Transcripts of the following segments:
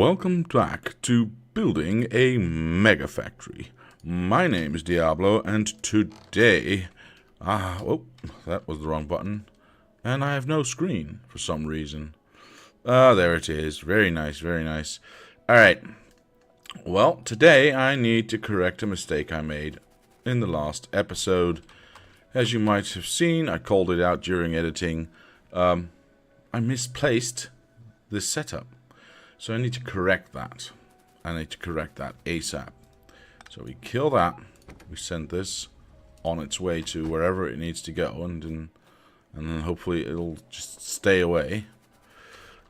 Welcome back to building a mega factory. My name is Diablo, and today... oh, that was the wrong button. And I have no screen for some reason. There it is. Very nice, very nice. Alright. Well, today I need to correct a mistake I made in the last episode. As you might have seen, I called it out during editing. I misplaced this setup. So I need to correct that. I need to correct that ASAP. So we kill that. We send this on its way to wherever it needs to go, and then hopefully it'll just stay away.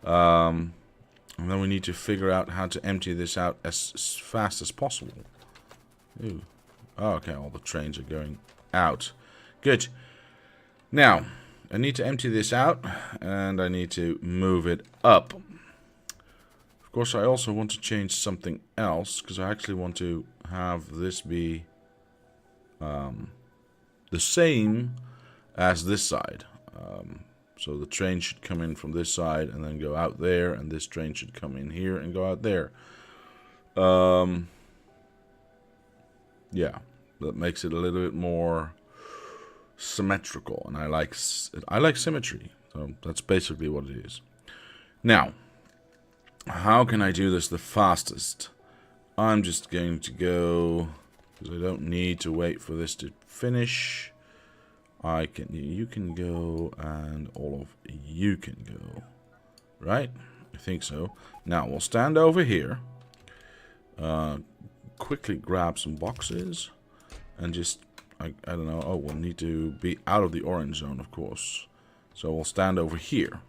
And then we need to figure out how to empty this out as fast as possible. Ooh. Oh, okay, all the trains are going out. Good. Now, I need to empty this out, and I need to move it up. Of course, I also want to change something else, because I actually want to have this be the same as this side. So the train should come in from this side and then go out there, and this train should come in here and go out there. Yeah, that makes it a little bit more symmetrical, and I like symmetry. So that's basically what it is. Now, how can I do this the fastest? I'm just going to go, because I don't need to wait for this to finish. You can go, and all of you can go. Right? I think so. Now, we'll stand over here. Quickly grab some boxes. And just, I don't know. Oh, we'll need to be out of the orange zone, of course. So we'll stand over here.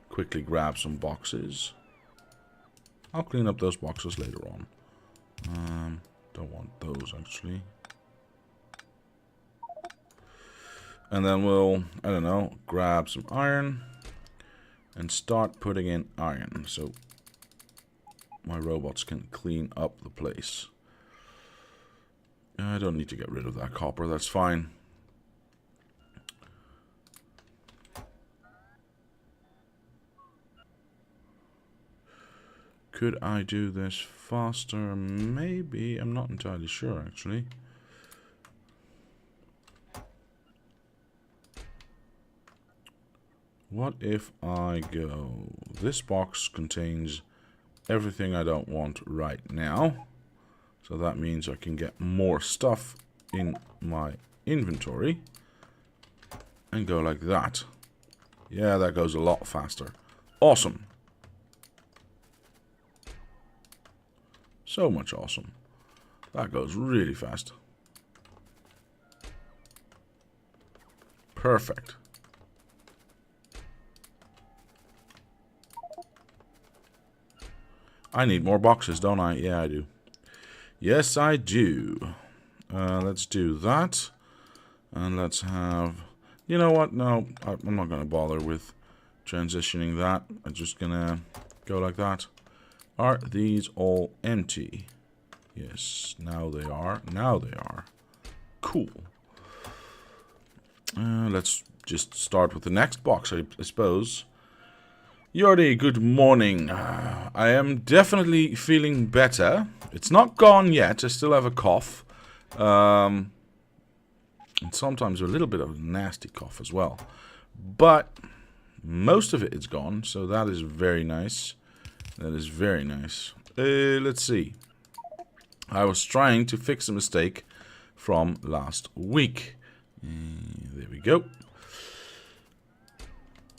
Quickly grab some boxes. I'll clean up those boxes later on. Don't want those, actually. And then we'll, I don't know, grab some iron and start putting in iron, so my robots can clean up the place. I don't need to get rid of that copper, that's fine. Could I do this faster? Maybe. I'm not entirely sure, actually. What if I go... This box contains everything I don't want right now. So that means I can get more stuff in my inventory. And go like that. Yeah, that goes a lot faster. Awesome. So much awesome. That goes really fast. Perfect. I need more boxes, don't I? Yeah, I do. Yes, I do. Let's do that. And let's have... You know what? No, I'm not going to bother with transitioning that. I'm just going to go like that. Are these all empty? Yes, now they are. Now they are. Cool. Let's just start with the next box, I suppose. Jordi, good morning. I am definitely feeling better. It's not gone yet. I still have a cough. And sometimes a little bit of a nasty cough as well. But most of it is gone, so that is very nice. That is very nice. Let's see. I was trying to fix a mistake from last week. There we go.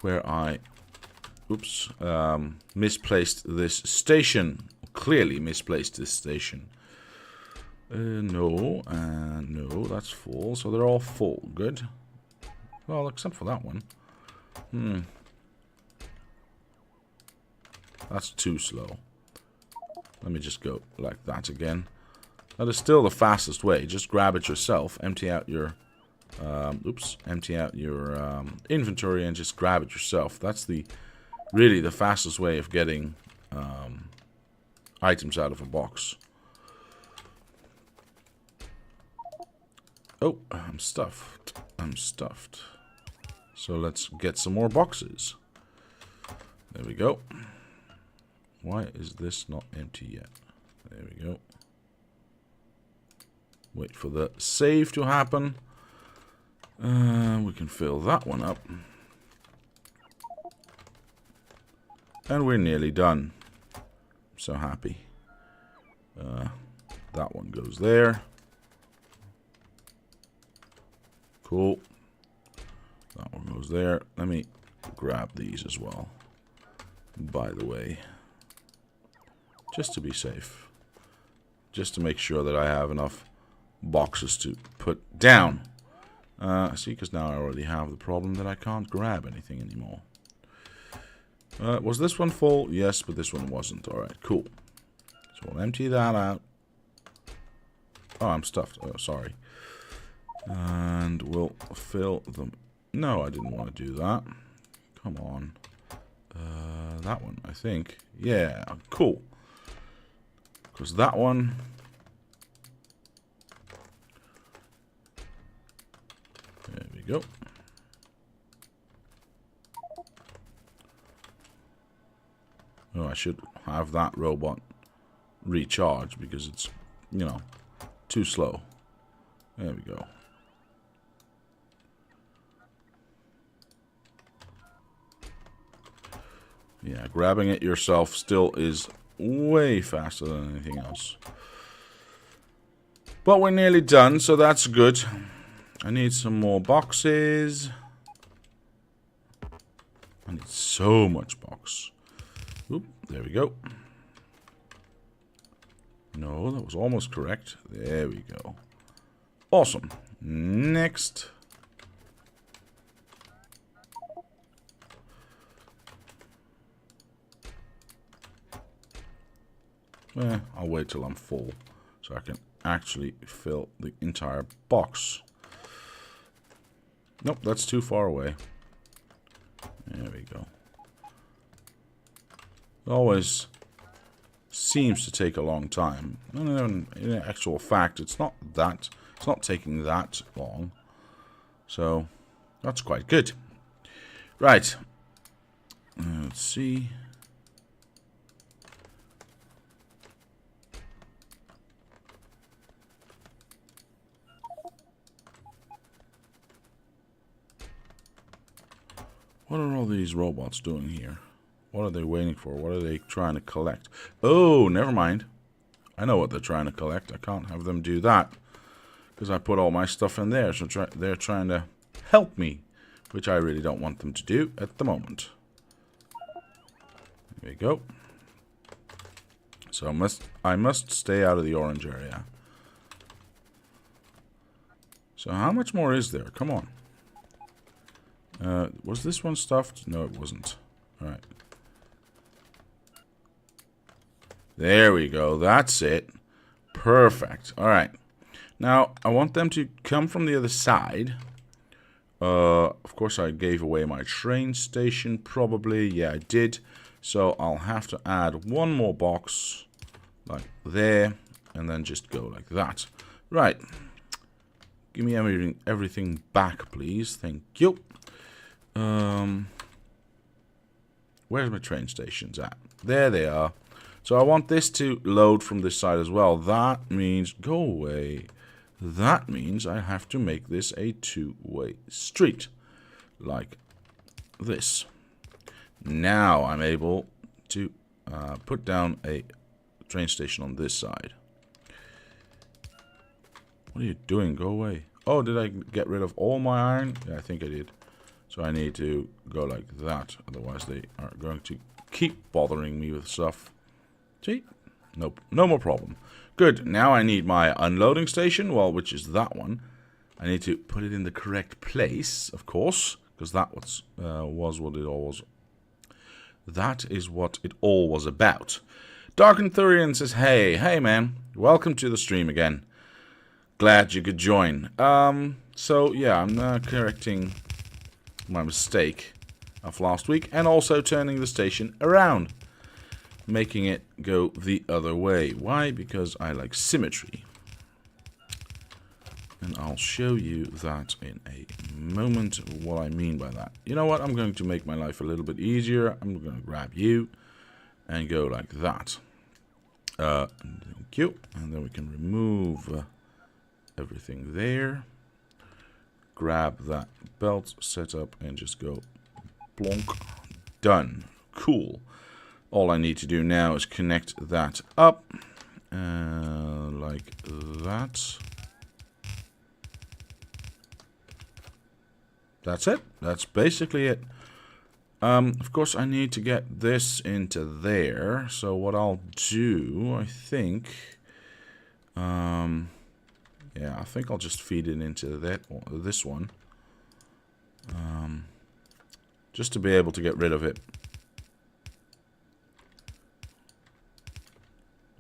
Where I... Oops. Misplaced this station. Clearly misplaced this station. No. And no, that's full. So they're all full. Good. Well, except for that one. That's too slow. Let me just go like that again. That is still the fastest way. Just grab it yourself. Empty out your... empty out your inventory and just grab it yourself. That's really the fastest way of getting items out of a box. Oh, I'm stuffed. I'm stuffed. So let's get some more boxes. There we go. Why is this not empty yet? There we go. Wait for the save to happen. We can fill that one up. And we're nearly done. I'm so happy. That one goes there. Cool. That one goes there. Let me grab these as well, by the way. Just to be safe. Just to make sure that I have enough boxes to put down. See, because now I already have the problem that I can't grab anything anymore. Was this one full? Yes, but this one wasn't. Alright, cool. So we'll empty that out. Oh, I'm stuffed. Oh, sorry. And we'll fill them. No, I didn't want to do that. Come on. That one, I think. Yeah, cool. Because that one... There we go. Oh, I should have that robot recharge because it's, you know, too slow. There we go. Yeah, grabbing it yourself still is way faster than anything else. But we're nearly done, so that's good. I need some more boxes. I need so much box. Oop, there we go. No, that was almost correct. There we go. Awesome. Next. I'll wait till I'm full so I can actually fill the entire box. Nope, that's too far away. There we go. It always seems to take a long time. And in actual fact, it's not taking that long. So that's quite good. Right. Let's see. What are all these robots doing here? What are they waiting for? What are they trying to collect? Oh, never mind. I know what they're trying to collect. I can't have them do that because I put all my stuff in there. So they're trying to help me, which I really don't want them to do at the moment. There we go. So I must stay out of the orange area. So how much more is there? Come on. Was this one stuffed? No, it wasn't. All right. There we go. That's it. Perfect. All right. Now, I want them to come from the other side. Of course, I gave away my train station, probably. Yeah, I did. So I'll have to add one more box, like there, and then just go like that. Right. Give me everything back, please. Thank you. Where's my train stations at? There they are. So I want this to load from this side as well. That means go away. That means I have to make this a two-way street. Like this. Now I'm able to put down a train station on this side. What are you doing? Go away. Oh, did I get rid of all my iron? Yeah, I think I did. So I need to go like that. Otherwise they are going to keep bothering me with stuff. See? Nope. No more problem. Good. Now I need my unloading station. Well, which is that one. I need to put it in the correct place, of course. Because that was what it all was. That is what it all was about. Dark Thurian says, hey man. Welcome to the stream again. Glad you could join. So yeah, I'm now correcting my mistake of last week and also turning the station around, making it go the other way. Why? Because I like symmetry, and I'll show you that in a moment what I mean by that. You know what? I'm going to make my life a little bit easier. I'm going to grab you and go like that. Thank you. And then we can remove everything there. Grab that belt setup and just go plonk. Done. Cool. All I need to do now is connect that up like that. That's it. That's basically it. Of course, I need to get this into there. So what I'll do, I think, yeah, I think I'll just feed it into this one, just to be able to get rid of it.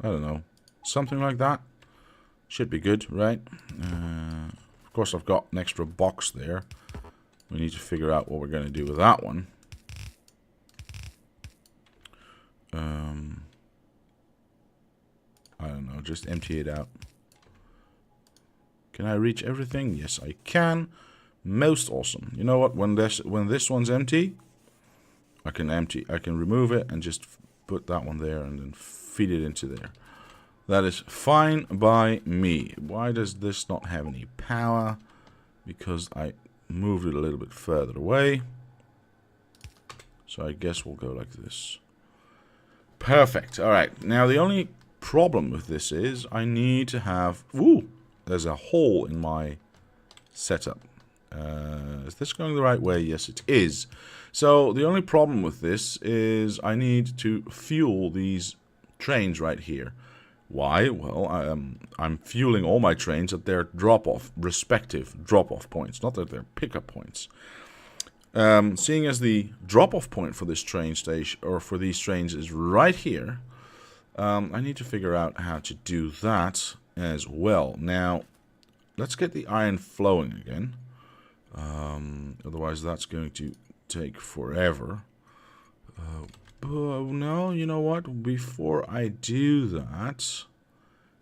I don't know, something like that should be good, right? Of course, I've got an extra box there. We need to figure out what we're going to do with that one. I don't know, just empty it out. Can I reach everything? Yes, I can. Most awesome. You know what? When this one's empty, I can remove it and just put that one there and then feed it into there. That is fine by me. Why does this not have any power? Because I moved it a little bit further away. So I guess we'll go like this. Perfect. All right. Now the only problem with this is I need to have... Ooh, there's a hole in my setup. Is this going the right way? Yes, it is. So the only problem with this is I need to fuel these trains right here. Why? Well, I'm fueling all my trains at their respective drop-off points, not at their pickup points. Seeing as the drop-off point for this train station, or for these trains, is right here, I need to figure out how to do that as well. Now, let's get the iron flowing again. Otherwise, that's going to take forever. No, you know what? Before I do that,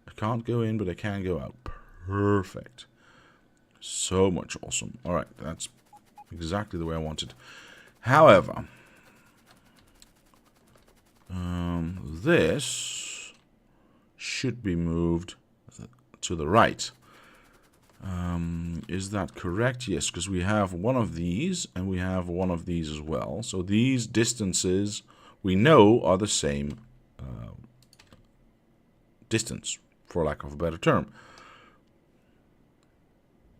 I can't go in, but I can go out. Perfect. So much awesome. All right, that's exactly the way I wanted. However, this should be moved to the right. Is that correct? Yes, because we have one of these and we have one of these as well. So these distances we know are the same distance, for lack of a better term.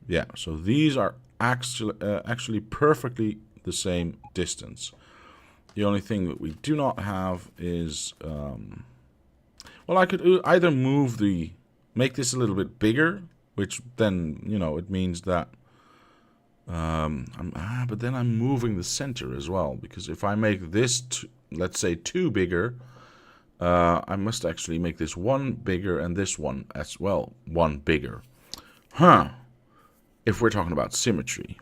Yeah, so these are actually perfectly the same distance. The only thing that we do not have is, well, I could either make this a little bit bigger, which then, you know, it means that, but then I'm moving the center as well, because if I make this, let's say, 2 bigger, I must actually make this 1 bigger and this one as well 1 bigger. If we're talking about symmetry.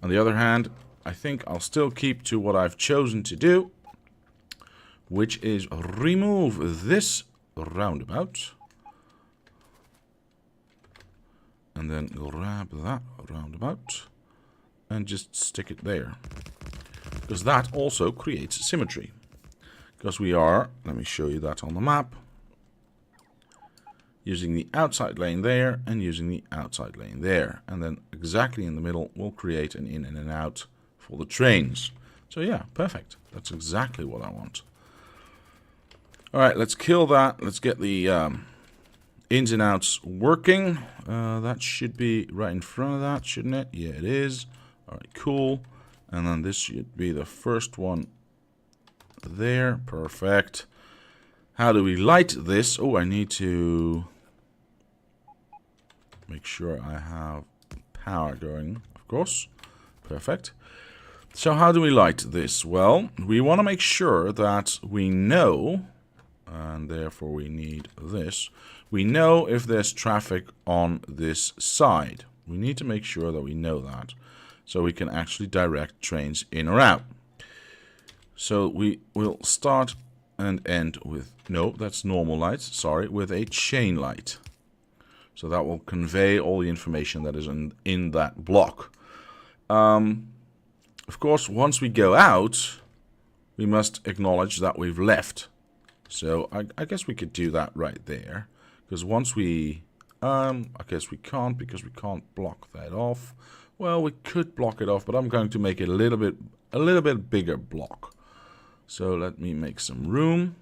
On the other hand, I think I'll still keep to what I've chosen to do, which is remove this roundabout. And then grab that roundabout and just stick it there. Because that also creates symmetry. Because we are, let me show you that on the map, using the outside lane there and using the outside lane there. And then exactly in the middle, we'll create an in and an out for the trains. So yeah, perfect. That's exactly what I want. All right, let's kill that. Let's get the ins and outs working. That should be right in front of that, shouldn't it? Yeah, it is. All right, cool. And then this should be the first one there. Perfect. How do we light this? Oh, I need to make sure I have power going, of course. Perfect. So how do we light this? Well, we want to make sure that we know, and therefore we need this, we know if there's traffic on this side. We need to make sure that we know that, so we can actually direct trains in or out. So we will start and end with, no, that's normal lights, sorry, with a chain light. So that will convey all the information that is in that block. Of course, once we go out, we must acknowledge that we've left. So I guess we could do that right there. Because once we... I guess we can't, because we can't block that off. Well, we could block it off, but I'm going to make it a little bit bigger block. So let me make some room.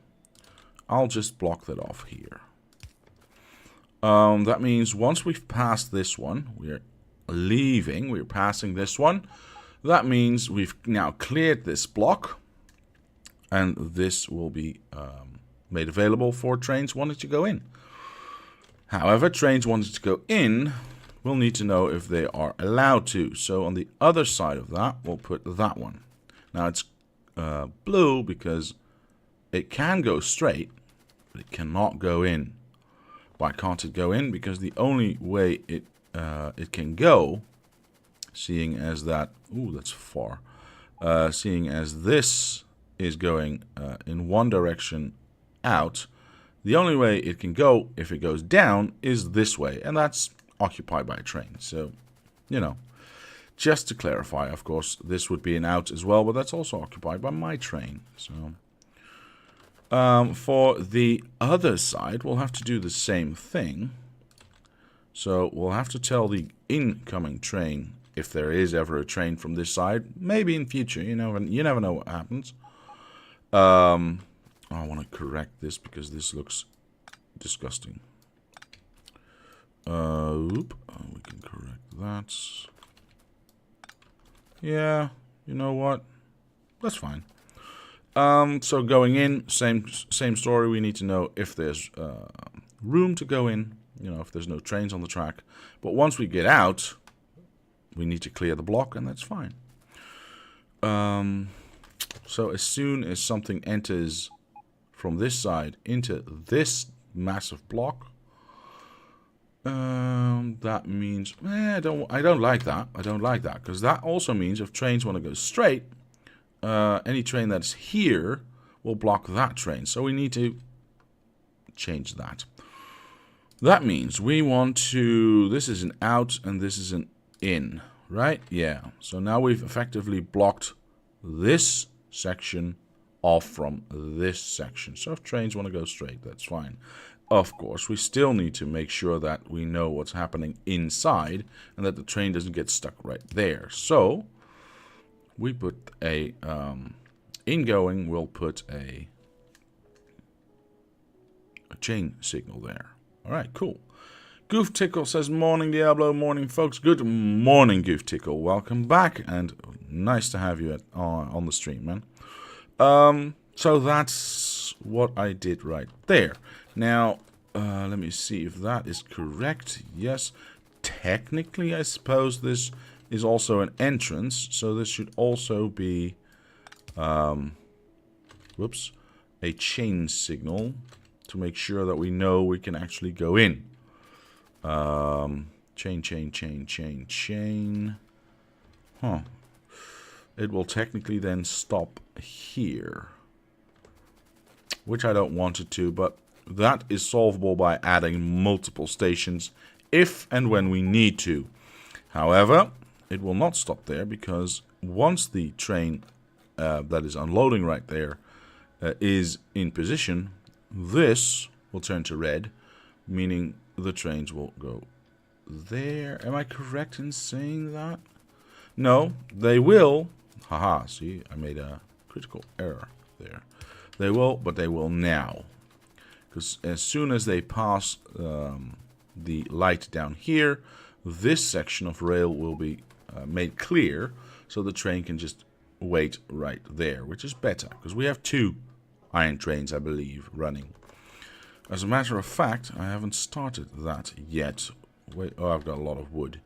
I'll just block that off here. That means once we've passed this one, we're leaving, we're passing this one. That means we've now cleared this block, and this will be made available for trains wanting to go in. However, trains wanting to go in will need to know if they are allowed to. So on the other side of that, we'll put that one. Now it's blue because it can go straight, but it cannot go in. Why can't it go in? Because the only way it can go, seeing as that... Ooh, that's far. Seeing as this is going in one direction out, the only way it can go, if it goes down, is this way. And that's occupied by a train. So, you know, just to clarify, of course, this would be an out as well, but that's also occupied by my train. So, for the other side, we'll have to do the same thing. So, we'll have to tell the incoming train, if there is ever a train from this side, maybe in future, you never know what happens. I want to correct this because this looks disgusting. We can correct that. Yeah, you know what? That's fine. So going in, same story. We need to know if there's room to go in. You know, if there's no trains on the track. But once we get out, we need to clear the block, and that's fine. So as soon as something enters from this side into this massive block, that means I don't like that. I don't like that, because that also means if trains want to go straight, any train that's here will block that train. So we need to change that. That means we want to... This is an out and this is an in, right? Yeah. So now we've effectively blocked this section off from this section. So if trains want to go straight, that's fine. Of course, we still need to make sure that we know what's happening inside and that the train doesn't get stuck right there. So we put a ingoing, we'll put a chain signal there. All right, cool. Goof Tickle says, morning Diablo, morning folks. Good morning, Goof Tickle. Welcome back, and nice to have you on the stream, man. So that's what I did right there. Now, let me see if that is correct. Yes, technically, I suppose this is also an entrance, so this should also be, a chain signal to make sure that we know we can actually go in. Chain. Huh. It will technically then stop here, which I don't want it to, but that is solvable by adding multiple stations if and when we need to. However, it will not stop there, because once the train that is unloading right there is in position, this will turn to red, meaning the trains will go there. Am I correct in saying that? No, they will. Haha, see, I made a critical error there. They will, but they will now. Because as soon as they pass the light down here, this section of rail will be made clear, so the train can just wait right there, which is better, because we have 2 iron trains, I believe, running. As a matter of fact, I haven't started that yet. Wait, oh, I've got a lot of wood.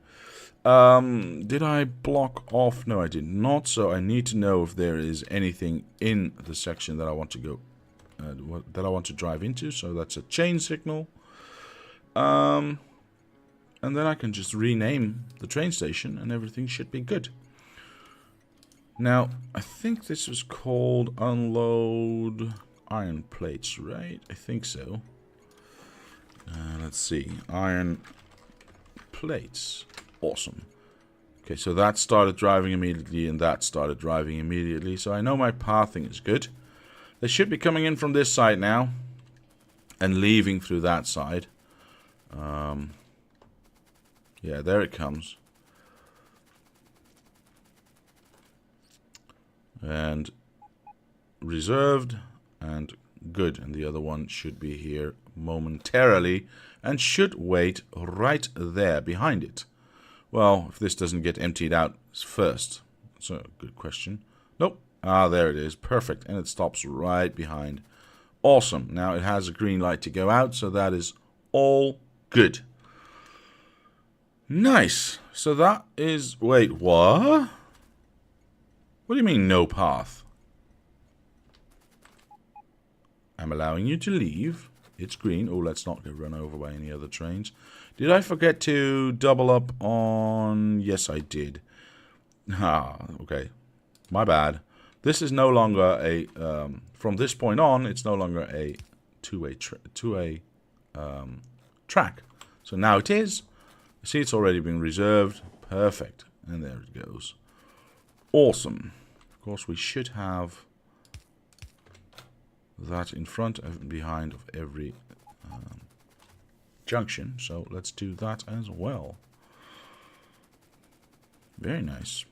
Did I block off? No, I did not. So I need to know if there is anything in the section that I want to go, that I want to drive into. So that's a chain signal. And then I can just rename the train station, and everything should be good. Now, I think this is called unload iron plates, right? I think so. Let's see. Iron plates. Awesome. Okay, so that started driving immediately, and that started driving immediately. So I know my pathing is good. They should be coming in from this side now and leaving through that side. Yeah, there it comes. And reserved and good. And the other one should be here momentarily and should wait right there behind it. Well, if this doesn't get emptied out first. That's a good question. Nope. Ah, there it is. Perfect. And it stops right behind. Awesome. Now it has a green light to go out, so that is all good. Nice. So that is... Wait, what? What do you mean, no path? I'm allowing you to leave. It's green. Oh, let's not get run over by any other trains. Did I forget to double up on... Yes, I did. Ah, okay. My bad. This is no longer a... from this point on, it's no longer a two-way track. So now it is. See, it's already been reserved. Perfect. And there it goes. Awesome. Of course, we should have that in front and behind of every junction. So let's do that as well. Very nice.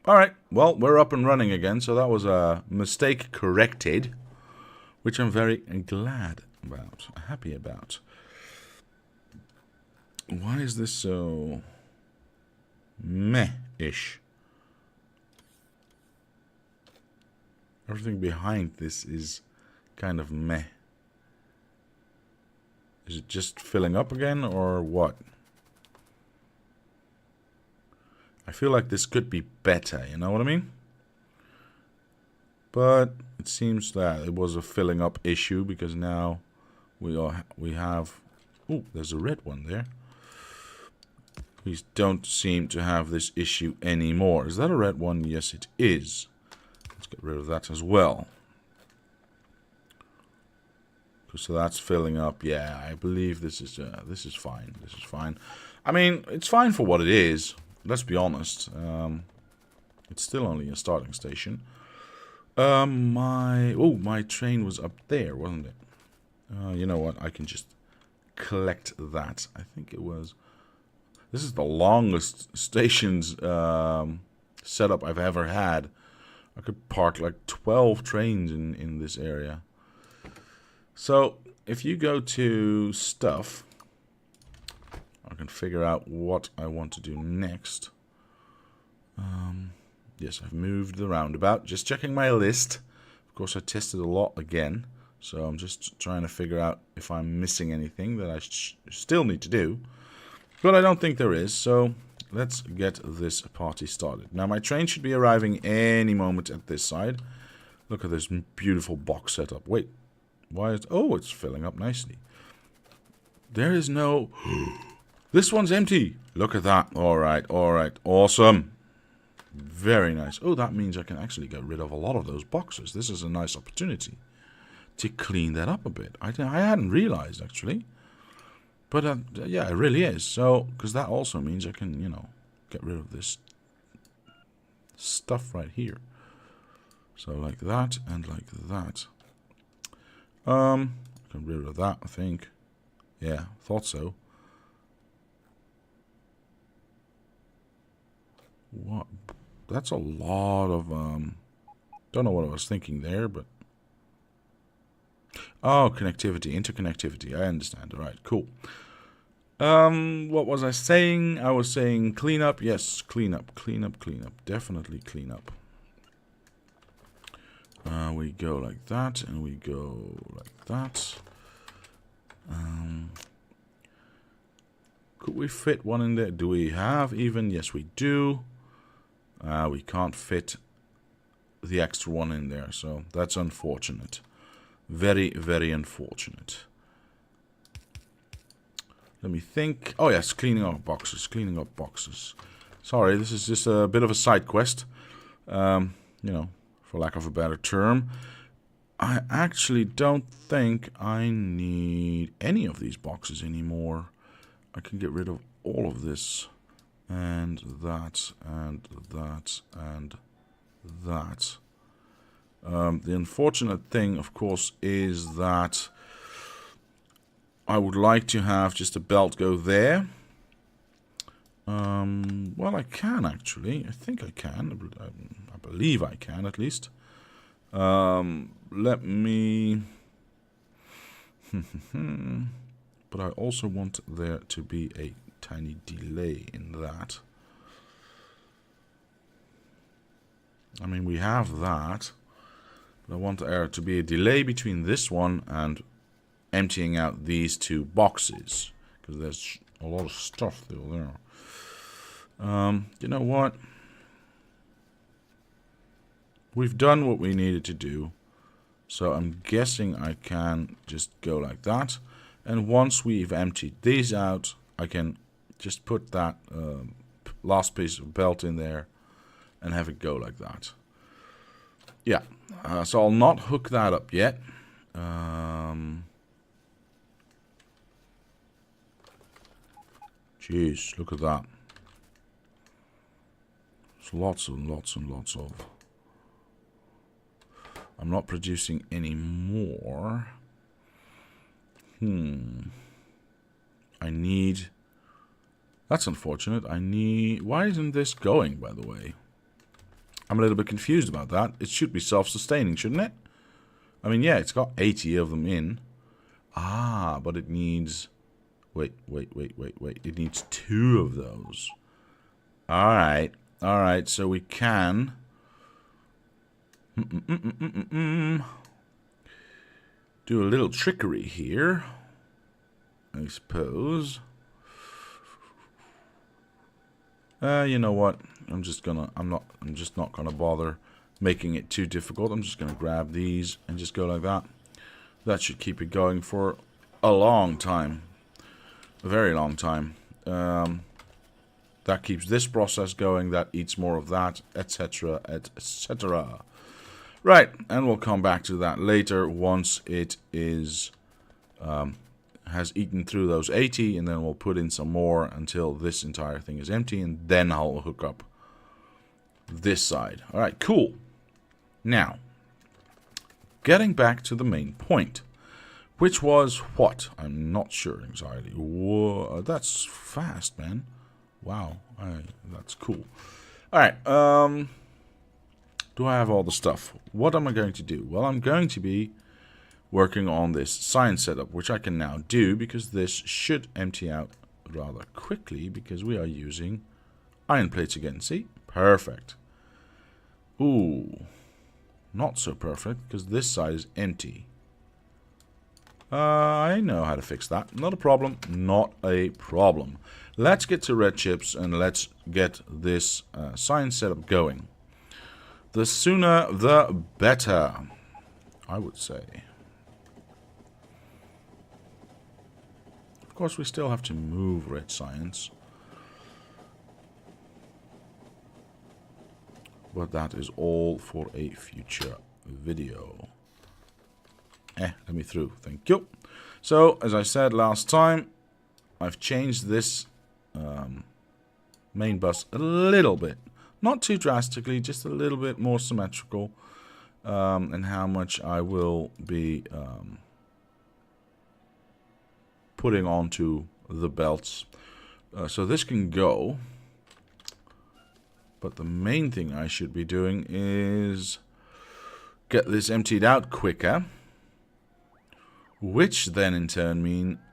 Alright, well, we're up and running again. So that was a mistake corrected, which I'm very glad about, happy about. Why is this so meh-ish? Everything behind this is kind of meh. Is it just filling up again, or what? I feel like this could be better, you know what I mean? But it seems that it was a filling up issue, because now we have... Oh, there's a red one there. We don't seem to have this issue anymore. Is that a red one? Yes, it is. Let's get rid of that as well. So that's filling up. Yeah, I believe this is fine. This is fine. I mean, it's fine for what it is. Let's be honest. It's still only a starting station. My train was up there, wasn't it? You know what? I can just collect that. I think it was. This is the longest stations setup I've ever had. I could park like 12 trains in this area. So, if you go to stuff, I can figure out what I want to do next. Yes, I've moved the roundabout. Just checking my list. Of course, I tested a lot again. So, I'm just trying to figure out if I'm missing anything that I still need to do. But I don't think there is, so let's get this party started. Now, my train should be arriving any moment at this side. Look at this beautiful box setup. Wait, why is... Oh, it's filling up nicely. There is no... This one's empty. Look at that. All right, awesome. Very nice. Oh, that means I can actually get rid of a lot of those boxes. This is a nice opportunity to clean that up a bit. I hadn't realized, actually. But, yeah, it really is. So, because that also means I can, you know, get rid of this stuff right here. So, like that and like that. Get rid of that, I think. Yeah, thought so. What? That's a lot of, don't know what I was thinking there, but... Oh, connectivity, interconnectivity. I understand. All right, cool. What was I saying? I was saying clean up. Yes, clean up. Definitely clean up. We go like that, and we go like that. Could we fit one in there? Do we have even? Yes, we do. We can't fit the extra one in there, so that's unfortunate. Very, very unfortunate. Let me think. Oh, yes, cleaning up boxes. Sorry, this is just a bit of a side quest. You know, for lack of a better term. I actually don't think I need any of these boxes anymore. I can get rid of all of this and that, and that, and that. The unfortunate thing, of course, is that I would like to have just a belt go there. Well, I can actually. I think I can. I believe I can, at least. Let me... But I also want there to be a tiny delay in that. I mean, we have that. But I want there to be a delay between this one and emptying out these two boxes. Because there's a lot of stuff still there. You know what? We've done what we needed to do. So I'm guessing I can just go like that. And once we've emptied these out, I can just put that last piece of belt in there and have it go like that. Yeah, so I'll not hook that up yet. Jeez, look at that. There's lots and lots and lots of... I'm not producing any more. I need... That's unfortunate. I need... Why isn't this going, by the way? I'm a little bit confused about that. It should be self-sustaining, shouldn't it? I mean, yeah, it's got 80 of them in. Ah, but it needs... Wait. It needs 2 of those. Alright, so we can... do a little trickery here, I suppose. You know what? I'm just not gonna bother making it too difficult. I'm just gonna grab these and just go like that. That should keep it going for a long time, a very long time. That keeps this process going. That eats more of that, etc., etc. Right, and we'll come back to that later once it is has eaten through those 80, and then we'll put in some more until this entire thing is empty, and then I'll hook up this side. All right, cool. Now, getting back to the main point, which was what? I'm not sure entirely. Whoa, that's fast, man. Wow, that's cool. All right, do I have all the stuff? What am I going to do? Well, I'm going to be working on this science setup, which I can now do because this should empty out rather quickly because we are using iron plates again. See? Perfect. Ooh, not so perfect because this side is empty. I know how to fix that. Not a problem. Not a problem. Let's get to red chips and let's get this science setup going. The sooner the better, I would say. Of course, we still have to move red science. But that is all for a future video. Let me through. Thank you. So, as I said last time, I've changed this main bus a little bit. Not too drastically, just a little bit more symmetrical. And how much I will be putting onto the belts. So this can go. But the main thing I should be doing is get this emptied out quicker. Which then in turn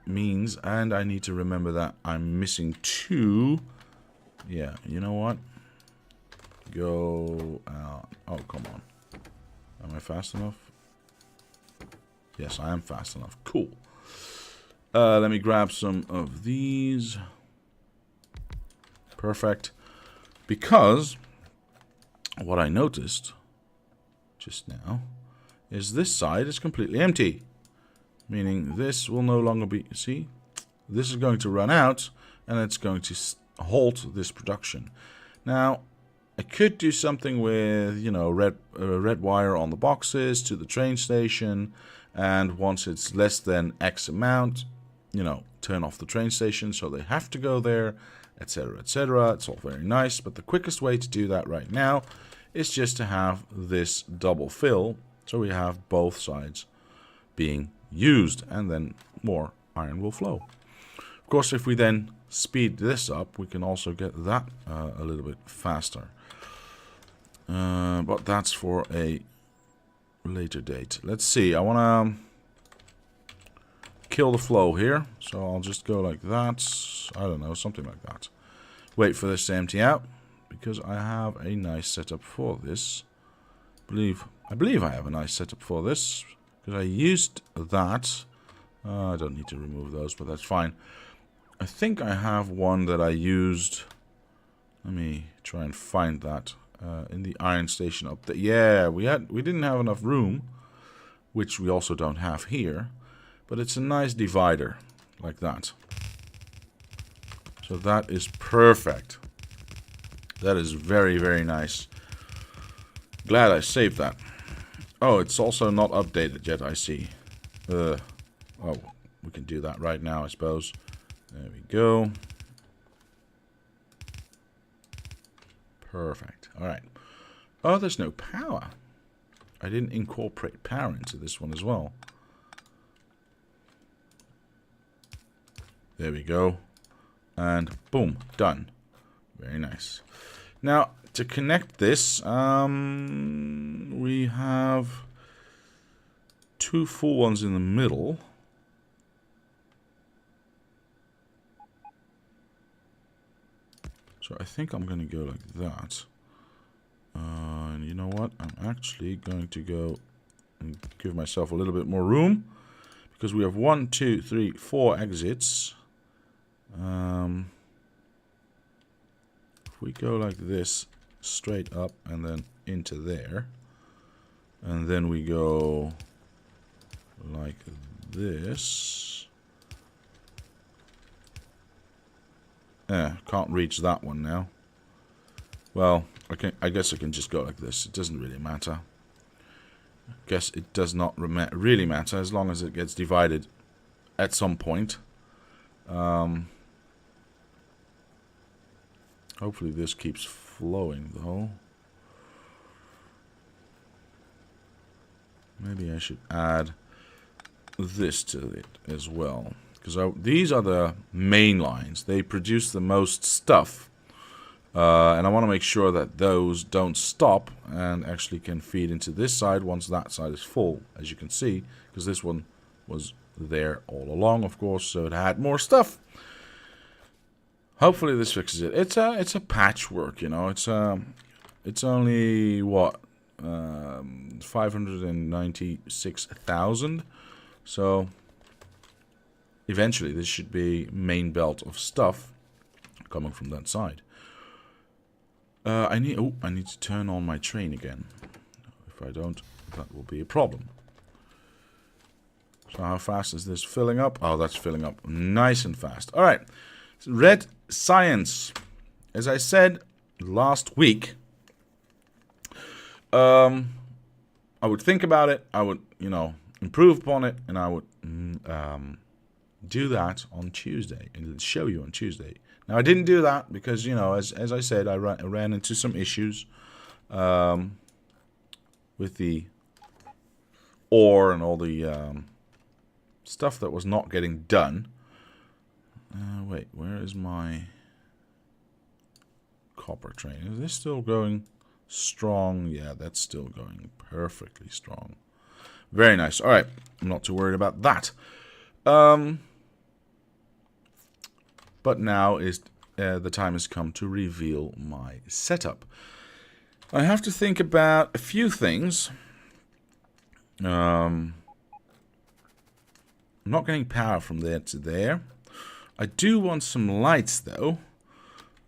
means, and I need to remember that I'm missing 2. Yeah, you know what? Go out. Oh, come on. Am I fast enough? Yes, I am fast enough. Cool. Let me grab some of these. Perfect. Because what I noticed just now is this side is completely empty. Meaning this will no longer be... See? This is going to run out and it's going to halt this production. Now, I could do something with, you know, red wire on the boxes to the train station, and once it's less than X amount, you know, turn off the train station so they have to go there, etc., etc. It's all very nice, but the quickest way to do that right now is just to have this double fill, so we have both sides being used, and then more iron will flow. Of course, if we then speed this up, we can also get that a little bit faster. But that's for a later date. Let's see, I want to kill the flow here, so I'll just go like that. I don't know, something like that. Wait for this to empty out, because I have a nice setup for this. I believe I have a nice setup for this, because I used that. I don't need to remove those, but that's fine. I think I have one that I used. Let me try and find that in the iron station up there. Yeah, we didn't have enough room, which we also don't have here. But it's a nice divider, like that. So that is perfect. That is very, very nice. Glad I saved that. Oh, it's also not updated yet, I see. Oh, we can do that right now, I suppose. There we go. Perfect. Alright. Oh, there's no power. I didn't incorporate power into this one as well. There we go. And boom, done. Very nice. Now, to connect this, we have 2 full ones in the middle. So I think I'm going to go like that. And you know what? I'm actually going to go and give myself a little bit more room, because we have 1, 2, 3, 4 exits. If we go like this, straight up and then into there, and then we go like this. Can't reach that one now. Well, I guess I can just go like this. It doesn't really matter. I guess it does not really matter as long as it gets divided at some point. Hopefully this keeps flowing though. Maybe I should add this to it as well, because these are the main lines. They produce the most stuff, and I want to make sure that those don't stop and actually can feed into this side once that side is full, as you can see, because this one was there all along, of course, so it had more stuff. Hopefully this fixes it. It's a patchwork, you know. It's only what 596,000. So eventually this should be main belt of stuff coming from that side. I need to turn on my train again. If I don't, that will be a problem. So how fast is this filling up? Oh, that's filling up nice and fast. All right. Red science. As I said last week, I would think about it. I would, improve upon it, and I would do that on Tuesday and show you on Tuesday. Now, I didn't do that because, as I said, I ran into some issues with the ore and all the stuff that was not getting done. Wait, where is my copper train? Is this still going strong? Yeah, that's still going perfectly strong. Very nice. All right, I'm not too worried about that. But now is the time has come to reveal my setup. I have to think about a few things. I'm not getting power from there to there. I do want some lights, though.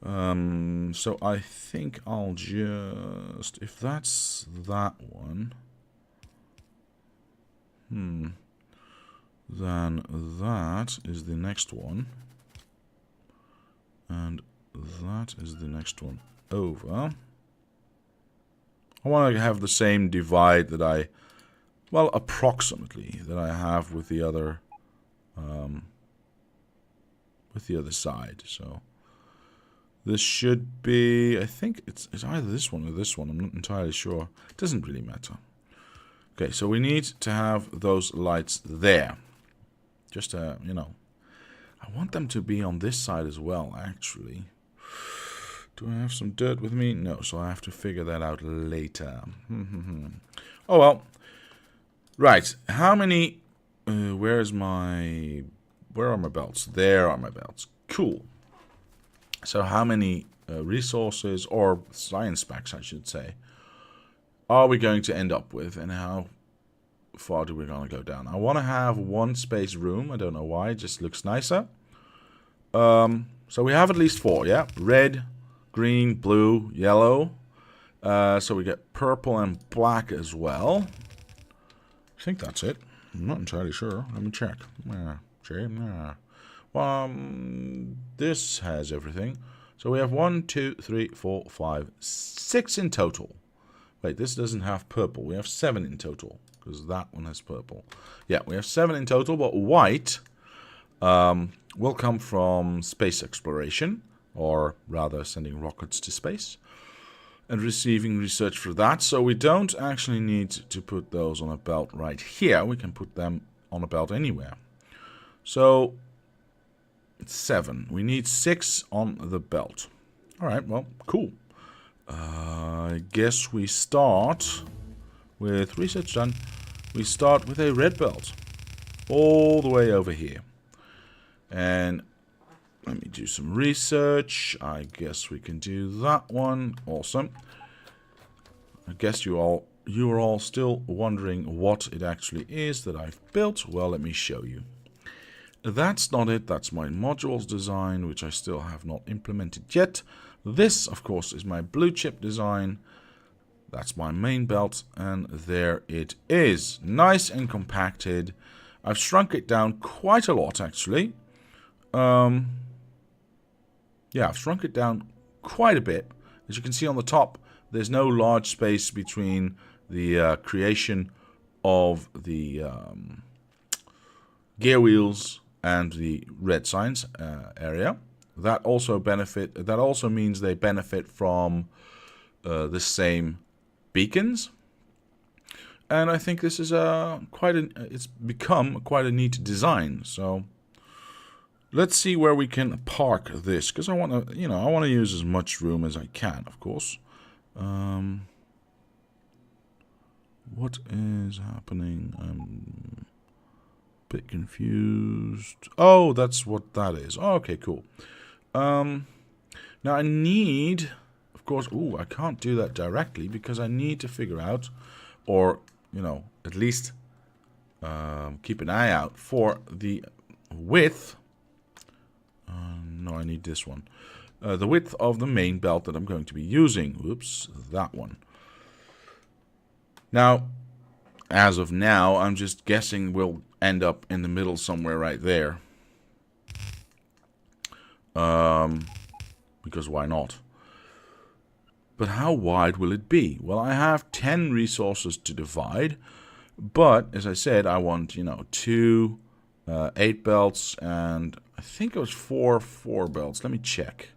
So I think I'll just... If that's that one... Then that is the next one. And that is the next one over. I want to have the same divide that I... Well, approximately, that I have with the other... with the other side, so This should be, I think it's either this one or this one. I'm not entirely sure. It doesn't really matter. Okay, so we need to have those lights there. Just, you know, I want them to be on this side as well, actually. Do I have some dirt with me? No, so I have to figure that out later. Oh, well. Right, how many... where are my belts? There are my belts. Cool. So how many resources, or science packs, I should say, are we going to end up with, and how far do we going to go down? I want to have one space room. I don't know why. It just looks nicer. So we have at least 4, yeah? Red, green, blue, yellow. So we get purple and black as well. I think that's it. I'm not entirely sure. Let me check. This has everything. So we have 1, 2, 3, 4, 5, 6 in total. Wait, this doesn't have purple. We have 7 in total, because that one has purple. Yeah, we have 7 in total, but white will come from space exploration, or rather sending rockets to space, and receiving research for that. So we don't actually need to put those on a belt right here. We can put them on a belt anywhere. So it's 7. We need 6 on the belt. All right, well, cool. I guess we start with research done. We start with a red belt all the way over here. And let me do some research. I guess we can do that one. Awesome. I guess you are all still wondering what it actually is that I've built. Well, let me show you. That's not it. That's my modules design, which I still have not implemented yet. This, of course, is my blue chip design. That's my main belt, and there it is. Nice and compacted. I've shrunk it down quite a lot, actually. Yeah, I've shrunk it down quite a bit. As you can see on the top, there's no large space between the creation of the gear wheels and the red signs area. That also means they benefit from the same beacons. And I think this is it's become quite a neat design. So let's see where we can park this, because I want to, I want to use as much room as I can, of course. What is happening? I'm a bit confused. Oh, that's what that is. Oh, okay, cool. Now I need, of course, I can't do that directly because I need to figure out, or, at least keep an eye out for the width. No, I need this one. The width of the main belt that I'm going to be using. Oops, that one. Now, as of now, I'm just guessing we'll end up in the middle somewhere right there. Because why not? But how wide will it be? Well, I have 10 resources to divide. But, as I said, I want, 2 8 belts, and I think it was 4 belts. Let me check.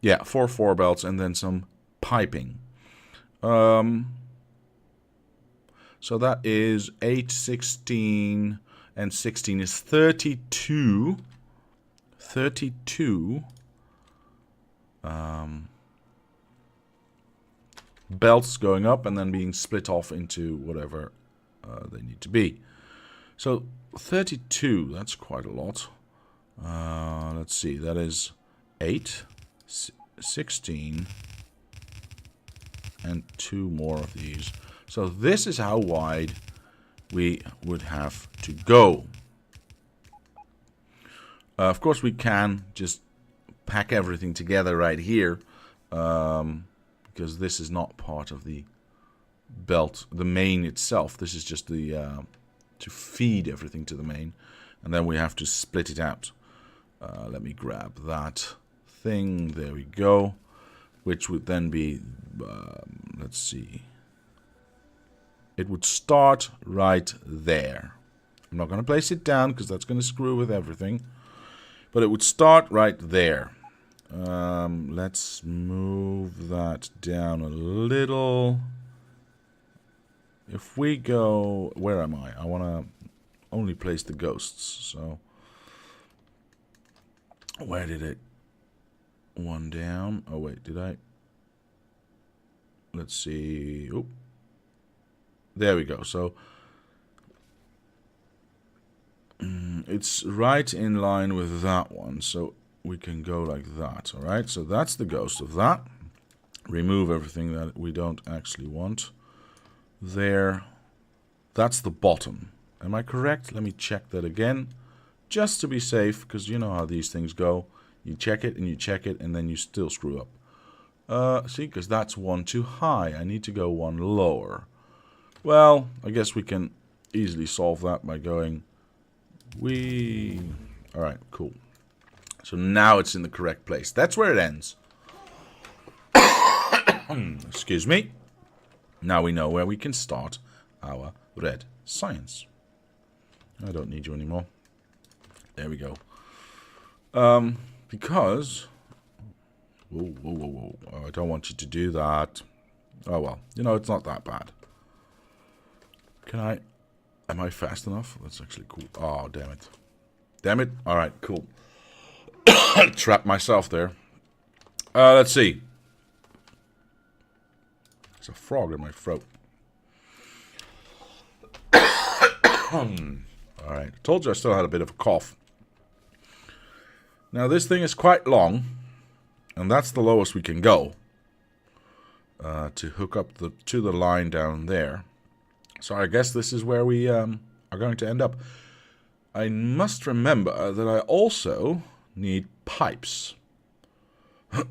Yeah, 4 belts, and then some piping. So that is 8, 16, and 16 is 32. 32 belts going up and then being split off into whatever they need to be. So 32, that's quite a lot. Let's see, that is 8, 16, and 2 more of these. So this is how wide we would have to go. Of course, we can just pack everything together right here, because this is not part of the belt, the main itself. This is just the to feed everything to the main, and then we have to split it out. Let me grab that thing. There we go. Which would then be, let's see. It would start right there. I'm not going to place it down because that's going to screw with everything. But it would start right there. Let's move that down a little. If we go... Where am I? I want to only place the ghosts. So... Where did it... One down. Oh, wait. Did I... Let's see... Oop. There we go. So... It's right in line with that one. So we can go like that. Alright? So that's the ghost of that. Remove everything that we don't actually want. There. That's the bottom. Am I correct? Let me check that again. Just to be safe, because you know how these things go. You check it, and then you still screw up. See, because that's one too high. I need to go one lower. Well, I guess we can easily solve that by going... Alright, cool. So now it's in the correct place. That's where it ends. Excuse me. Now we know where we can start our red science. I don't need you anymore. There we go. Because... Whoa. Oh, I don't want you to do that. Oh well. You know, it's not that bad. Can I... Am I fast enough? That's actually cool. Oh, damn it. Damn it. Alright, cool. Trapped myself there. Let's see. There's a frog in my throat. Alright. Told you I still had a bit of a cough. Now, this thing is quite long. And that's the lowest we can go. To hook up to the line down there. So I guess this is where we are going to end up. I must remember that I also need pipes. I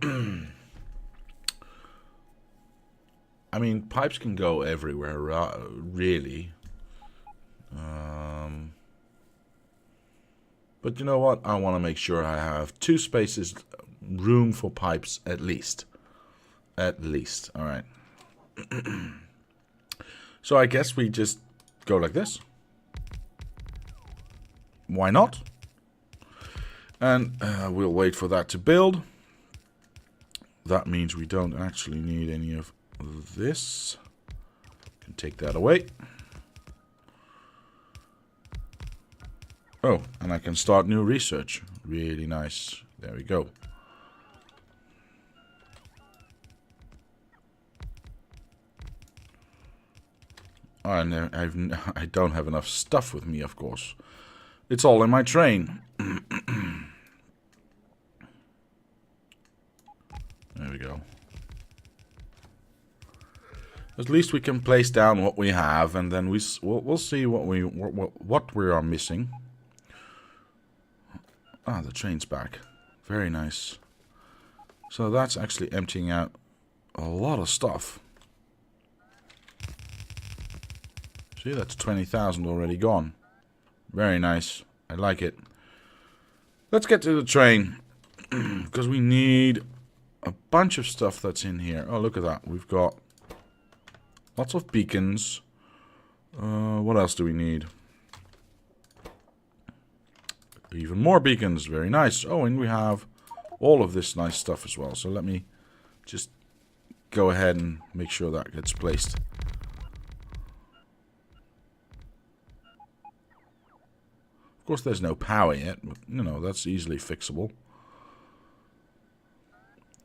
mean, pipes can go everywhere, really. But you know what? I want to make sure I have 2 spaces, room for pipes at least. At least, alright. So I guess we just go like this. Why not? And we'll wait for that to build. That means we don't actually need any of this. Can take that away. Oh, and I can start new research. Really nice. There we go. Oh, and I don't have enough stuff with me, of course. It's all in my train. There we go. At least we can place down what we have, and then we'll see what we are missing. Ah, the train's back. Very nice. So that's actually emptying out a lot of stuff. See, that's 20,000 already gone. Very nice. I like it. Let's get to the train. Because we need a bunch of stuff that's in here. Oh, look at that. We've got lots of beacons. What else do we need? Even more beacons. Very nice. Oh, and we have all of this nice stuff as well. So let me just go ahead and make sure that gets placed. Of course, there's no power yet, but, you know, that's easily fixable.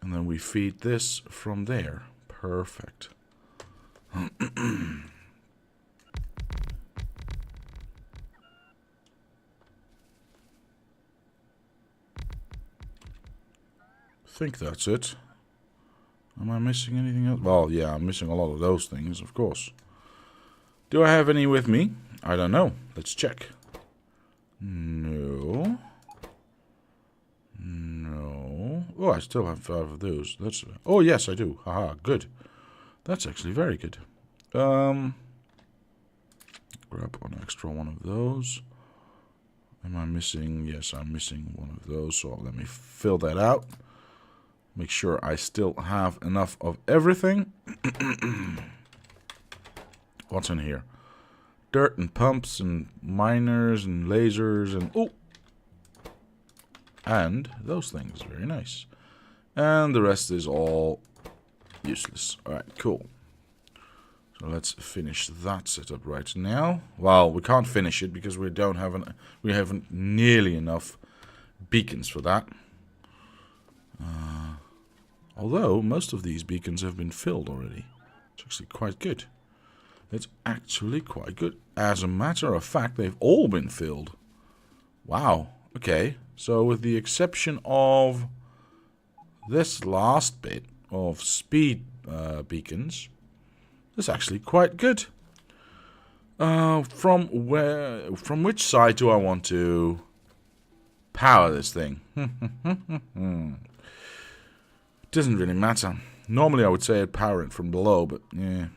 And then we feed this from there. Perfect. I think that's it. Am I missing anything else? Well, yeah, I'm missing a lot of those things, of course. Do I have any with me? I don't know. Let's check. No. No. Oh, I still have 5 of those. That's. Oh, yes, I do. Haha, good. That's actually very good. Grab an extra one of those. Am I missing? Yes, I'm missing one of those. So let me fill that out. Make sure I still have enough of everything. What's in here? Dirt and pumps and miners and lasers and... Oh! And those things. Very nice. And the rest is all useless. Alright, cool. So let's finish that setup right now. Well, we can't finish it because we haven't nearly enough beacons for that. Although most of these beacons have been filled already. It's actually quite good. It's actually quite good. As a matter of fact, they've all been filled. Wow. Okay. So with the exception of this last bit of speed beacons, it's actually quite good. From which side do I want to power this thing? It doesn't really matter. Normally I would say I'd power it from below, but yeah.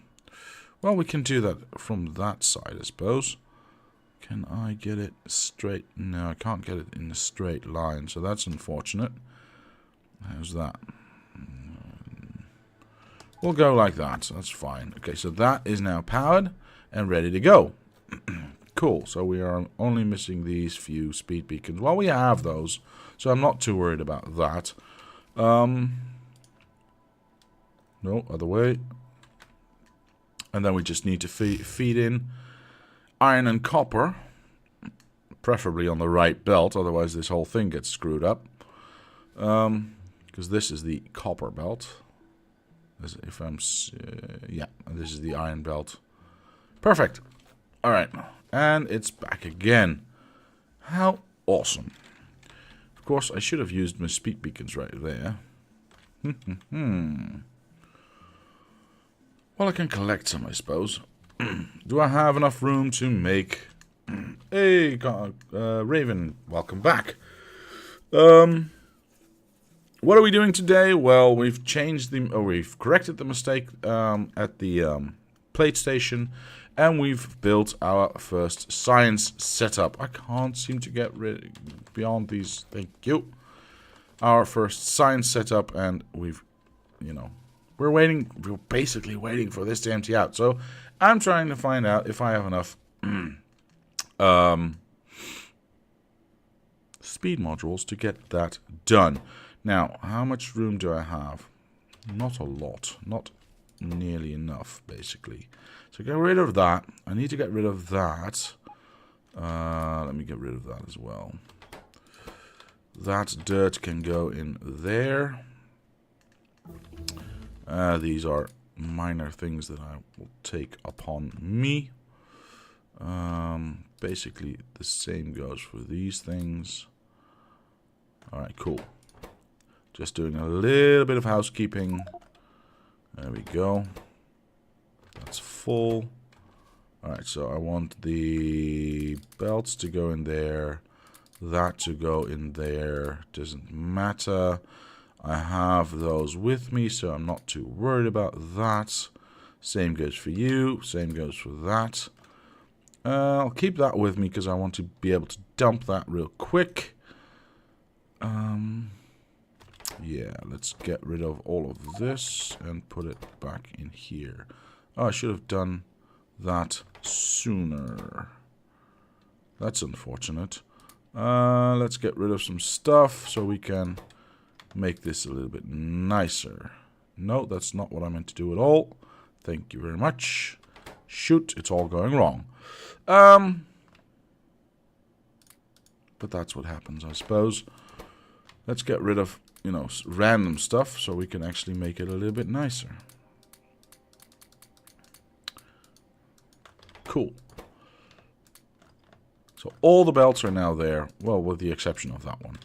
Well, we can do that from that side, I suppose. Can I get it straight? No, I can't get it in a straight line, so that's unfortunate. How's that? We'll go like that, so that's fine. Okay, so that is now powered and ready to go. Cool, so we are only missing these few speed beacons. Well, we have those, so I'm not too worried about that. No, other way. And then we just need to feed in iron and copper, preferably on the right belt, otherwise this whole thing gets screwed up. Because this is the copper belt. Yeah, this is the iron belt. Perfect. All right, and it's back again. How awesome! Of course, I should have used my speed beacons right there. Well, I can collect some, I suppose. Do I have enough room to make... Hey, Raven, welcome back. What are we doing today? Well, we've changed we've corrected the mistake at the plate station, and we've built our first science setup. I can't seem to get beyond these. Thank you. Our first science setup, and we've, we're basically waiting for this to empty out. So I'm trying to find out if I have enough speed modules to get that done. Now, how much room do I have? Not a lot. Not nearly enough, basically. So get rid of that. I need to get rid of that. Let me get rid of that as well. That dirt can go in there. These are minor things that I will take upon me. Basically, the same goes for these things. Alright, cool. Just doing a little bit of housekeeping. There we go. That's full. Alright, so I want the belts to go in there. That to go in there. Doesn't matter. I have those with me, so I'm not too worried about that. Same goes for you. Same goes for that. I'll keep that with me because I want to be able to dump that real quick. Yeah, let's get rid of all of this and put it back in here. Oh, I should have done that sooner. That's unfortunate. Let's get rid of some stuff so we can make this a little bit nicer. No, that's not what I meant to do at all. Thank you very much. Shoot, it's all going wrong. But that's what happens, I suppose. Let's get rid of, random stuff so we can actually make it a little bit nicer. Cool. So all the belts are now there. Well, with the exception of that one.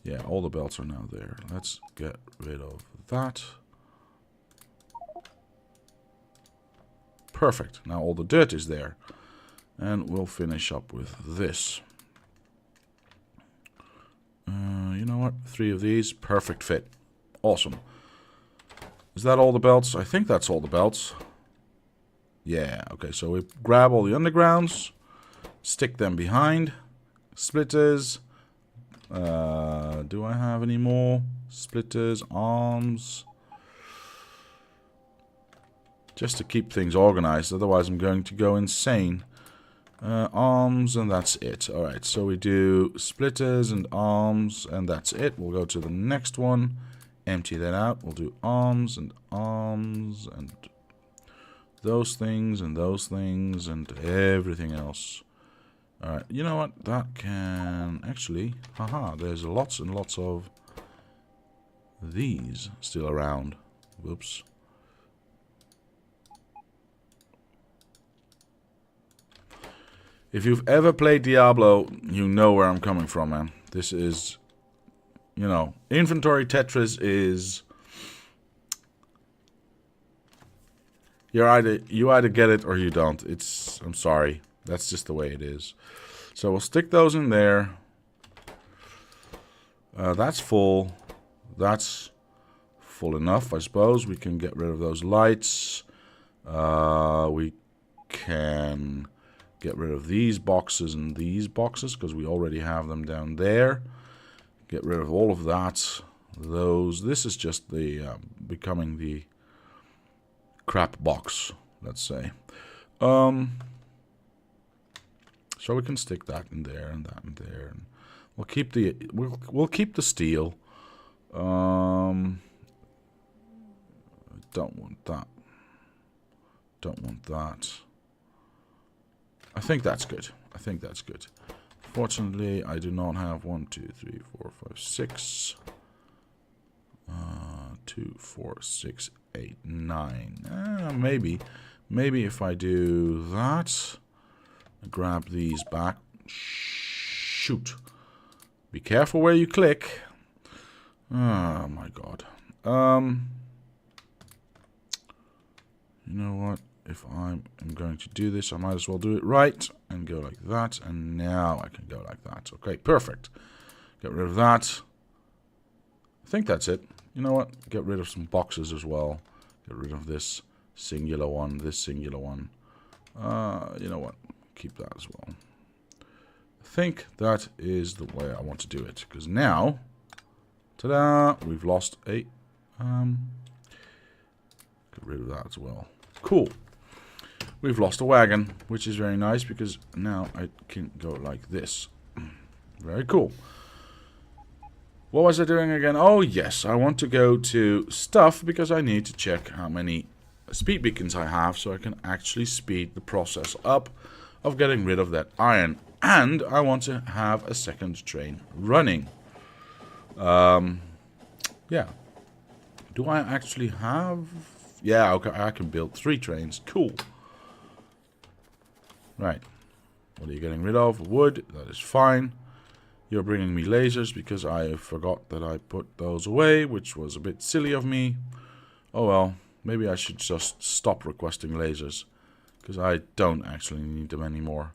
Yeah, all the belts are now there. Let's get rid of that. Perfect. Now all the dirt is there. And we'll finish up with this. You know what? 3 of these. Perfect fit. Awesome. Is that all the belts? I think that's all the belts. Yeah, okay. So we grab all the undergrounds. Stick them behind. Splitters. Do I have any more? Splitters, arms. Just to keep things organized. Otherwise I'm going to go insane. Arms, and that's it. Alright, so we do splitters and arms, and that's it. We'll go to the next one. Empty that out. We'll do arms and those things and those things and everything else. Alright, you know what? That can actually... Haha, there's lots and lots of these still around. Whoops. If you've ever played Diablo, you know where I'm coming from, man. This is... You know, inventory Tetris is... You either get it or you don't. I'm sorry. That's just the way it is. So we'll stick those in there. That's full. That's full enough, I suppose. We can get rid of those lights. We can get rid of these boxes and these boxes because we already have them down there. Get rid of all of that. Those. This is just the becoming the crap box, let's say. So we can stick that in there and that in there. And we'll keep the keep the steel. Don't want that. Don't want that. I think that's good. I think that's good. Fortunately, I do not have 1, 2, 3, 4, 5, 6. 2, 4, 6, 8, 9. Maybe if I do that, grab these back. Shoot. Be careful where you click. Oh my god. You know what? If I'm going to do this, I might as well do it right and go like that. And now I can go like that. Okay, perfect. Get rid of that. I think that's it. You know what? Get rid of some boxes as well. Get rid of this singular one, this singular one. You know what? Keep that as well. I think that is the way I want to do it. Because now, ta-da, we've lost a... get rid of that as well. Cool. We've lost a wagon, which is very nice because now I can go like this. Very cool. What was I doing again? Oh, yes. I want to go to stuff because I need to check how many speed beacons I have so I can actually speed the process up of getting rid of that iron. And I want to have a second train running. Yeah. Do I actually have... Yeah, okay, I can build 3 trains. Cool. Right. What are you getting rid of? Wood. That is fine. You're bringing me lasers because I forgot that I put those away, which was a bit silly of me. Oh well. Maybe I should just stop requesting lasers. Because I don't actually need them anymore.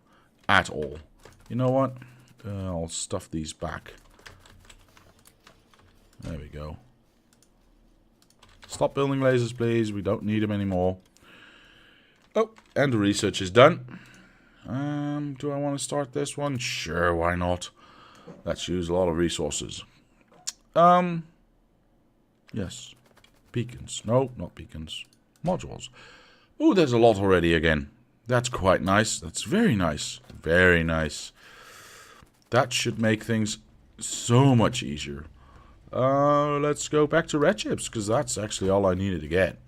At all. You know what? I'll stuff these back. There we go. Stop building lasers, please. We don't need them anymore. Oh, and the research is done. Do I want to start this one? Sure, why not? Let's use a lot of resources. Yes. Beacons. No, not beacons. Modules. Oh, there's a lot already again. That's quite nice. That's very nice. Very nice. That should make things so much easier. Let's go back to red chips, because that's actually all I needed to get.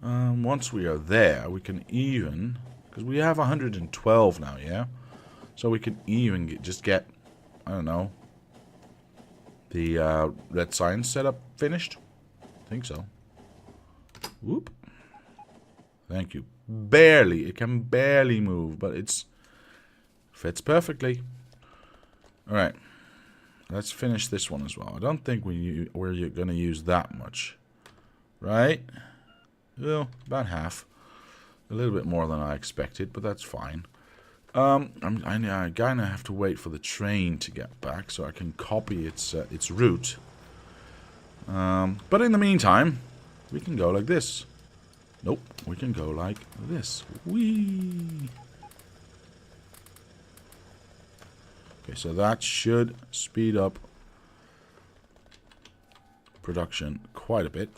Once we are there, we can even... Because we have 112 now, yeah? So we can even just get, I don't know, the red sign setup finished. I think so. Whoop. Thank you. Barely. It can barely move, but it's fits perfectly. Alright. Let's finish this one as well. I don't think we're going to use that much. Right? Well, about half. A little bit more than I expected, but that's fine. I kind of have to wait for the train to get back so I can copy its route. But in the meantime, we can go like this. Nope, we can go like this. Whee! Okay, so that should speed up production quite a bit.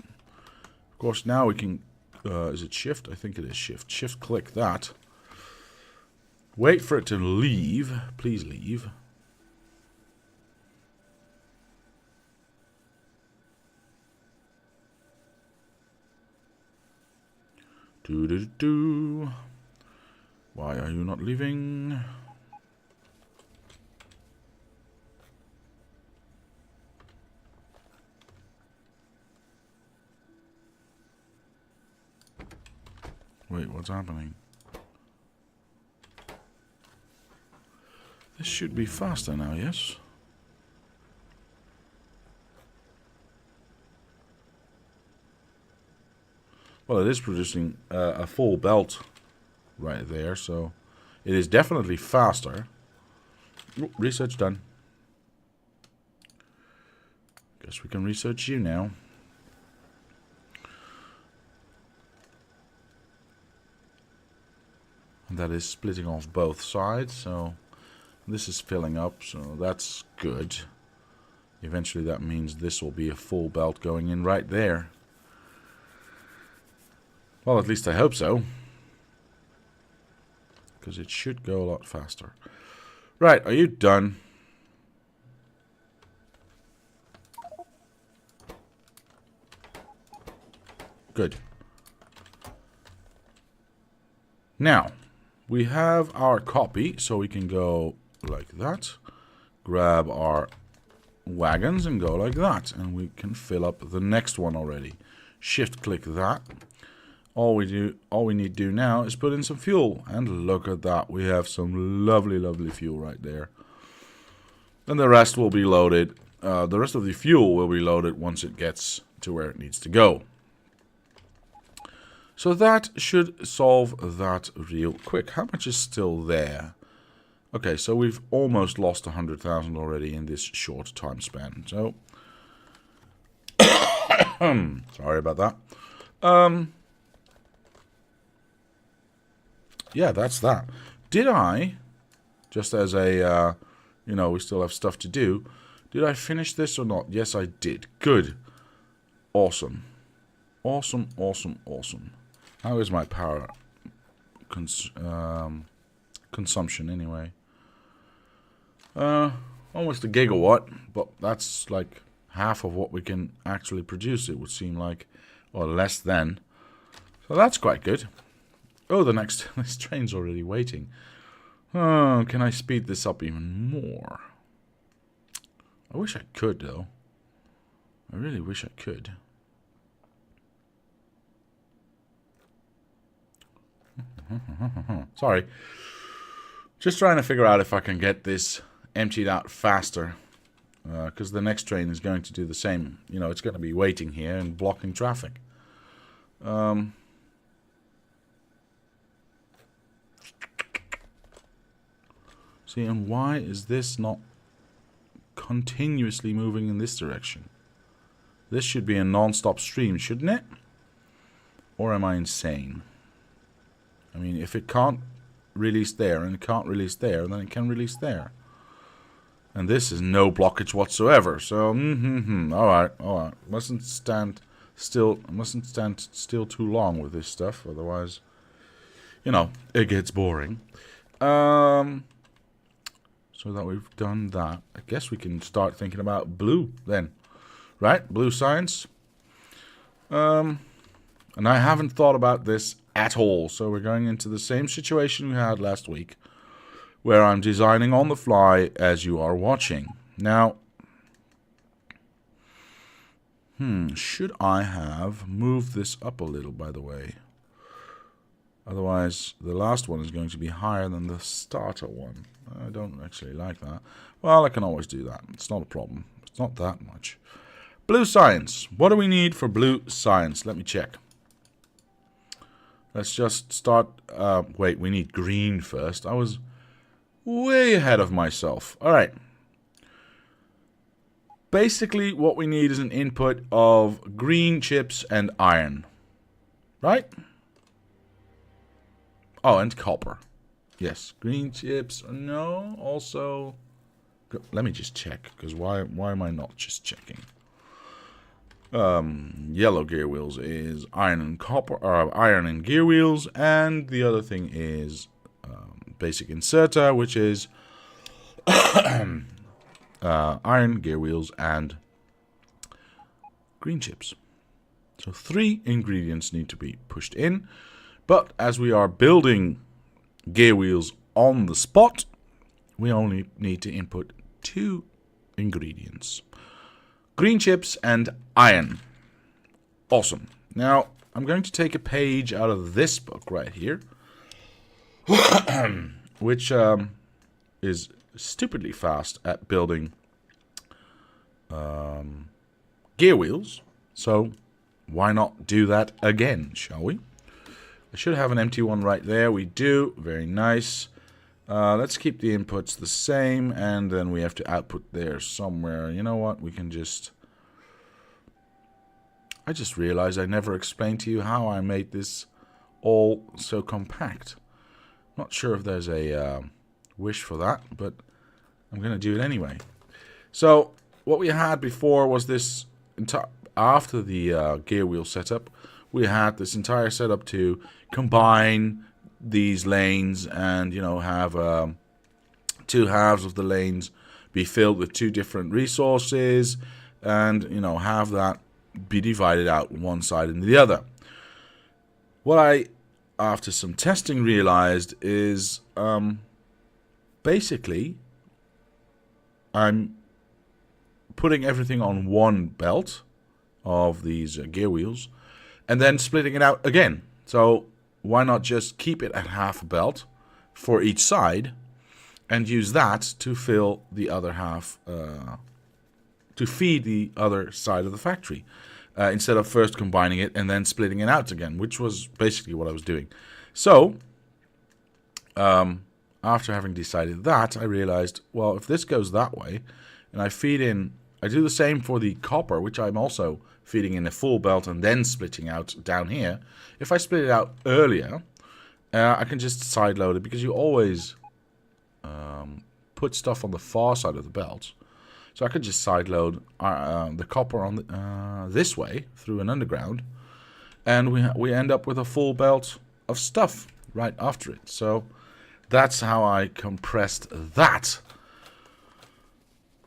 Of course, now we can Is it shift? I think it is shift. Shift click that. Wait for it to leave. Please leave. Do. Why are you not leaving? Wait, what's happening? This should be faster now, yes? Well, it is producing a full belt right there, so it is definitely faster. Ooh, research done. Guess we can research you now. And that is splitting off both sides, so this is filling up, so that's good. Eventually that means this will be a full belt going in right there. Well, at least I hope so. Because it should go a lot faster. Right, are you done? Good. Now, we have our copy, so we can go like that. Grab our wagons and go like that. And we can fill up the next one already. Shift click that. All we need to do now is put in some fuel. And look at that. We have some lovely, lovely fuel right there. And the rest will be loaded. The rest of the fuel will be loaded once it gets to where it needs to go. So that should solve that real quick. How much is still there? Okay, so we've almost lost 100,000 already in this short time span. So, sorry about that. Yeah, that's that. Did I, just as a, you know, we still have stuff to do, did I finish this or not? Yes, I did. Good. Awesome. Awesome, awesome, awesome. How is my power consumption anyway? Almost a gigawatt, but that's like half of what we can actually produce, it would seem like, or less than. So that's quite good. Oh, this train's already waiting. Oh, can I speed this up even more? I wish I could, though. I really wish I could. Sorry. Just trying to figure out if I can get this emptied out faster. Because the next train is going to do the same. You know, it's going to be waiting here and blocking traffic. See, and why is this not continuously moving in this direction? This should be a non-stop stream, shouldn't it? Or am I insane? I mean, if it can't release there and it can't release there, then it can release there. And this is no blockage whatsoever. So, all right. Mustn't stand still too long with this stuff, otherwise, you know, it gets boring. So that we've done that, I guess we can start thinking about blue then, right? Blue science. And I haven't thought about this at all. So we're going into the same situation we had last week, where I'm designing on the fly as you are watching. Now, should I have moved this up a little, by the way? Otherwise, the last one is going to be higher than the starter one. I don't actually like that. Well, I can always do that. It's not a problem. It's not that much. Blue science. What do we need for blue science? Let me check. Let's just start. Wait, we need green first. I was way ahead of myself. All right. Basically, what we need is an input of green chips and iron. Right? Oh, and copper. Yes, green chips. No, also. Let me just check, because why am I not just checking? Yellow gear wheels is iron and copper, or iron and gear wheels, and the other thing is basic inserter, which is iron, gear wheels, and green chips. So 3 ingredients need to be pushed in, but as we are building gear wheels on the spot, we only need to input 2 ingredients. Green chips and iron. Awesome. Now, I'm going to take a page out of this book right here, which is stupidly fast at building gear wheels. So, why not do that again, shall we? I should have an empty one right there. We do. Very nice. Let's keep the inputs the same, and then we have to output there somewhere. You know what? We can just... I just realized I never explained to you how I made this all so compact. Not sure if there's a wish for that, but I'm going to do it anyway. So, what we had before was this... After the gear wheel setup, we had this entire setup to combine these lanes and, you know, have 2 halves of the lanes be filled with 2 different resources, and, you know, have that be divided out one side and the other. What I, after some testing, realized is basically I'm putting everything on one belt of these gear wheels and then splitting it out again. So why not just keep it at half a belt for each side and use that to fill the other half, to feed the other side of the factory, instead of first combining it and then splitting it out again, which was basically what I was doing. So, after having decided that, I realized, well, if this goes that way, and I feed in, I do the same for the copper, which I'm also feeding in a full belt and then splitting out down here. If I split it out earlier, I can just side load it, because you always put stuff on the far side of the belt. So I could just side load the copper on this way through an underground, and we end up with a full belt of stuff right after it. So that's how I compressed that.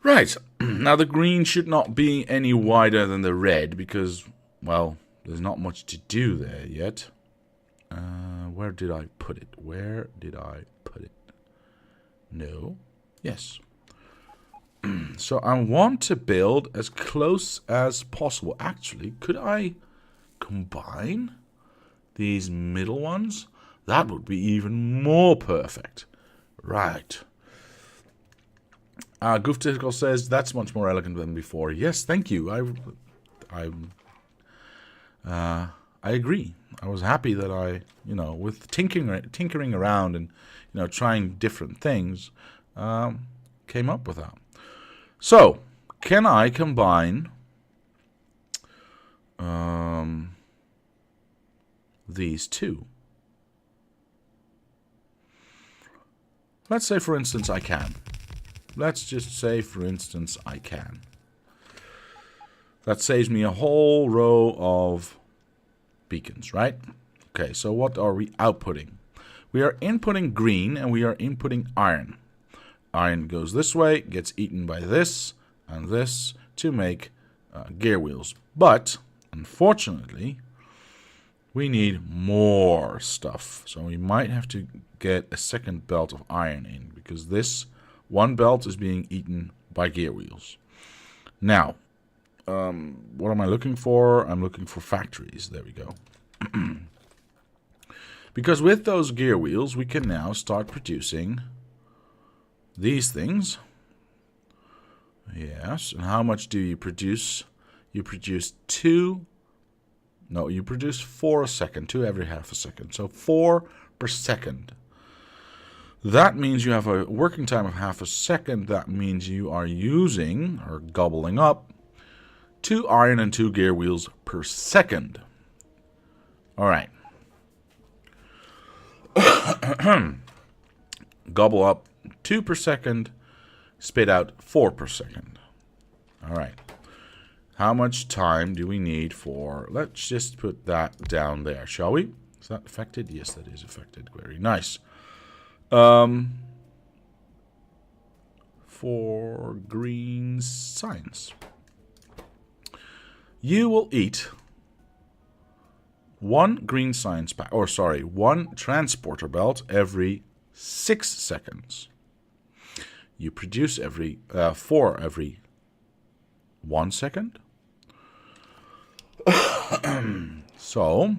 Right, now the green should not be any wider than the red, because, well, there's not much to do there yet. Where did I put it? Where did I put it? No. Yes. So I want to build as close as possible. Actually, could I combine these middle ones? That would be even more perfect. Right. Gooftickle says, that's much more elegant than before. Yes, thank you. I agree. I was happy that I, you know, with tinkering around and, you know, trying different things, came up with that. So, can I combine these two? Let's say, for instance, I can. Let's just say, for instance, I can. That saves me a whole row of beacons, right? Okay, so what are we outputting? We are inputting green and we are inputting iron. Iron goes this way, gets eaten by this and this to make gear wheels. But, unfortunately, we need more stuff. So we might have to get a second belt of iron in, because this one belt is being eaten by gear wheels. Now, what am I looking for? I'm looking for factories. There we go. Because with those gear wheels, we can now start producing these things. Yes, and how much do you produce? You produce 4 a second, 2 every half a second. So 4 per second. That means you have a working time of half a second. That means you are using, or gobbling up, 2 iron and 2 gear wheels per second. All right. Gobble up 2 per second, spit out 4 per second. All right. how much time do we need for... Let's just put that down there, shall we? Is that affected? Yes, that is affected. Very nice. For green science. You will eat one green science pack, or sorry, one transporter belt every 6 seconds. You produce for every 1 second. So,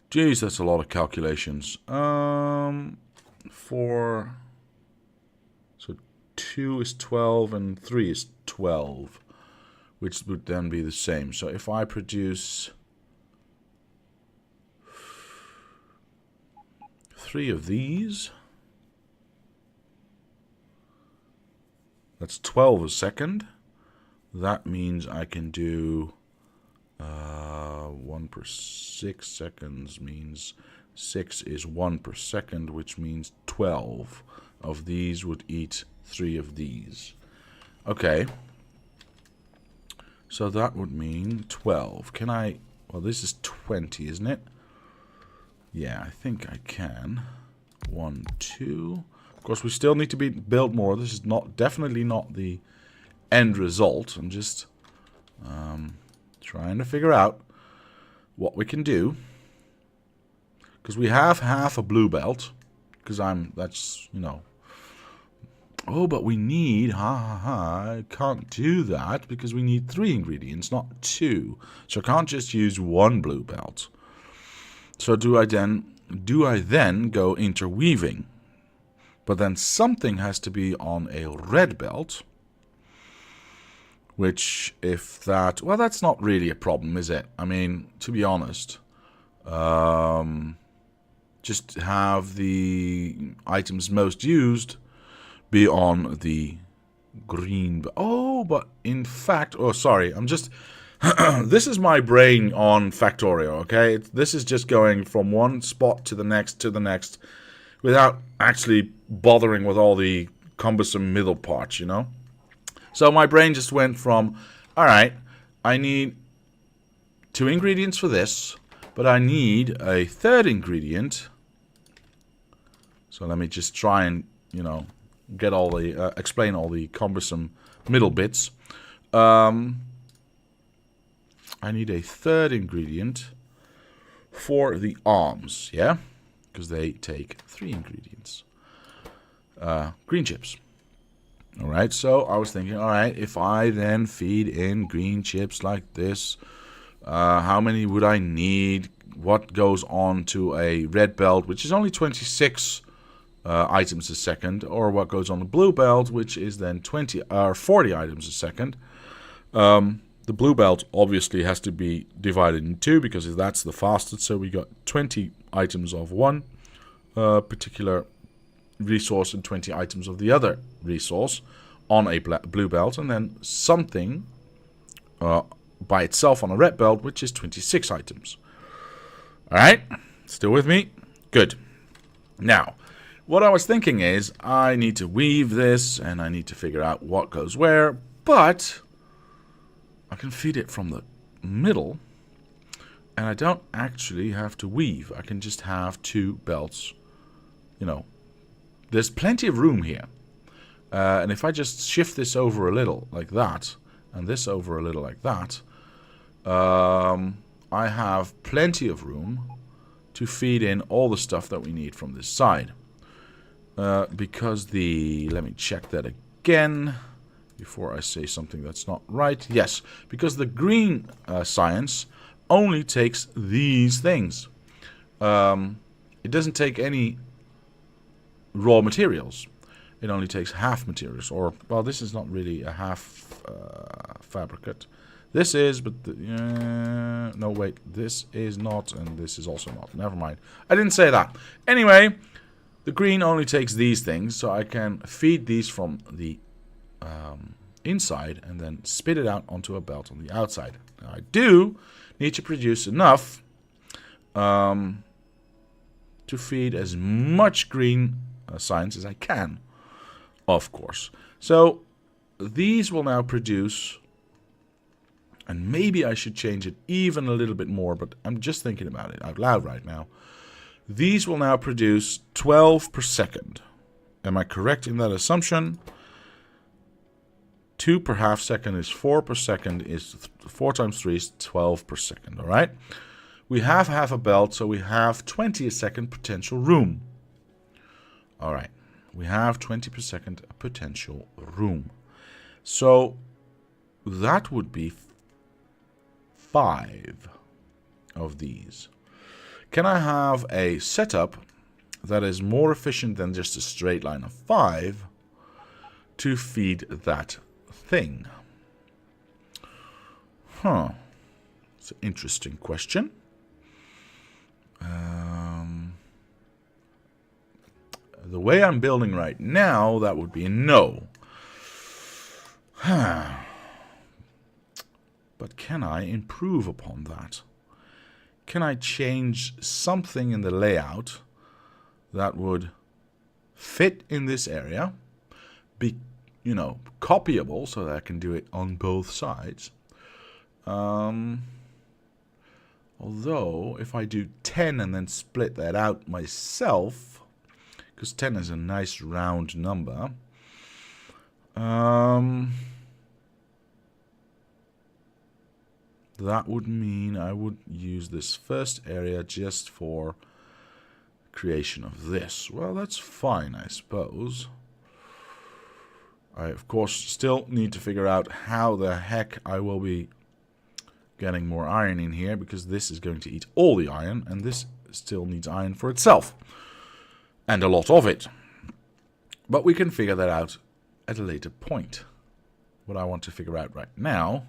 geez, that's a lot of calculations. So 2 is 12 and 3 is 12, which would then be the same. So if I produce 3 of these, that's 12 a second. That means I can do 1 per 6 seconds means 6 is 1 per second, which means 12 of these would eat 3 of these. Okay. So that would mean 12. Can I... Well, this is 20, isn't it? Yeah, I think I can. 1, 2... Of course, we still need to build more. This is definitely not the end result. I'm just trying to figure out what we can do. Because we have half a blue belt. Because that's, you know. Oh, but we need, I can't do that because we need 3 ingredients, not 2. So I can't just use 1 blue belt. So do I then go interweaving? But then something has to be on a red belt. Which, if that... Well, that's not really a problem, is it? I mean, to be honest. Just have the items most used be on the green... Oh, but in fact... Oh, sorry. I'm just... This is my brain on Factorio, okay? This is just going from one spot to the next, without actually bothering with all the cumbersome middle parts, you know? So my brain just went from, alright, I need 2 ingredients for this, but I need a 3rd ingredient. So let me just try and, you know, get all the, explain all the cumbersome middle bits. I need a 3rd ingredient for the arms, yeah? Because they take 3 ingredients. Green chips. Alright, so I was thinking, alright, if I then feed in green chips like this, how many would I need? What goes on to a red belt, which is only 26 items a second, or what goes on the blue belt, which is then 40 items a second. The blue belt obviously has to be divided in 2 because that's the fastest, so we got 20 items of one particular resource and 20 items of the other resource on a blue belt, and then something by itself on a red belt, which is 26 items. Alright, still with me? Good. Now, what I was thinking is, I need to weave this, and I need to figure out what goes where, but I can feed it from the middle, and I don't actually have to weave. I can just have 2 belts, you know. There's plenty of room here. And if I just shift this over a little like that, and this over a little like that, I have plenty of room to feed in all the stuff that we need from this side. Because let me check that again before I say something that's not right. Yes, because the green science only takes these things. It doesn't take any raw materials. It only takes half materials, or, well, this is not really a half fabricate. This is, but no, wait, this is not, and this is also not. Never mind. I didn't say that. Anyway, the green only takes these things, so I can feed these from the inside and then spit it out onto a belt on the outside. Now, I do need to produce enough to feed as much green science as I can, of course. So these will now produce, and maybe I should change it even a little bit more, but I'm just thinking about it out loud right now. These will now produce 12 per second. Am I correct in that assumption? 2 per half second is 4 per second, is 4 times 3 is 12 per second, all right? We have half a belt, so we have 20 a second potential room. All right, we have 20 per second potential room. So that would be 5 of these. Can I have a setup that is more efficient than just a straight line of 5 to feed that thing? It's an interesting question. The way I'm building right now, that would be a no. But can I improve upon that? Can I change something in the layout that would fit in this area, be, copyable so that I can do it on both sides? Although, if I do 10 and then split that out myself, because 10 is a nice round number, that would mean I would use this first area just for creation of this. Well, that's fine, I suppose. I, of course, still need to figure out how the heck I will be getting more iron in here, because this is going to eat all the iron, and this still needs iron for itself. And a lot of it. But we can figure that out at a later point. What I want to figure out right now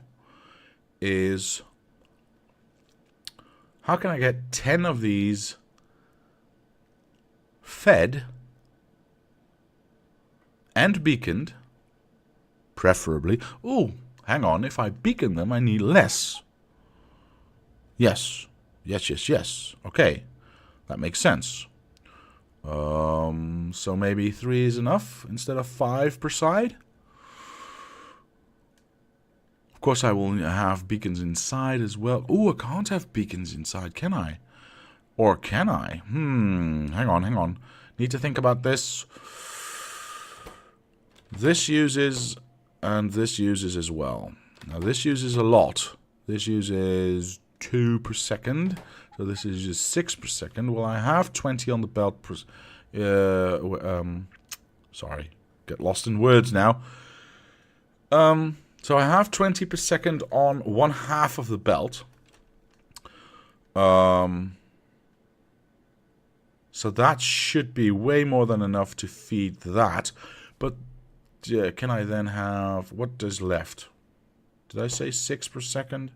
is how can I get 10 of these fed and beaconed, preferably. Oh, hang on, if I beacon them, I need less. Yes. Okay, that makes sense. So maybe 3 is enough instead of 5 per side. Of course, I will have beacons inside as well. Oh, I can't have beacons inside, can I? Or can I? Hang on. Need to think about this. This uses, and this uses as well. Now, this uses a lot. This uses 2 per second. So this is just 6 per second. Well, I have 20 on the belt per... sorry. Get lost in words now. So I have 20 per second on 1/2 of the belt. So that should be way more than enough to feed that. But can I then have... What is left? Did I say 6 per second?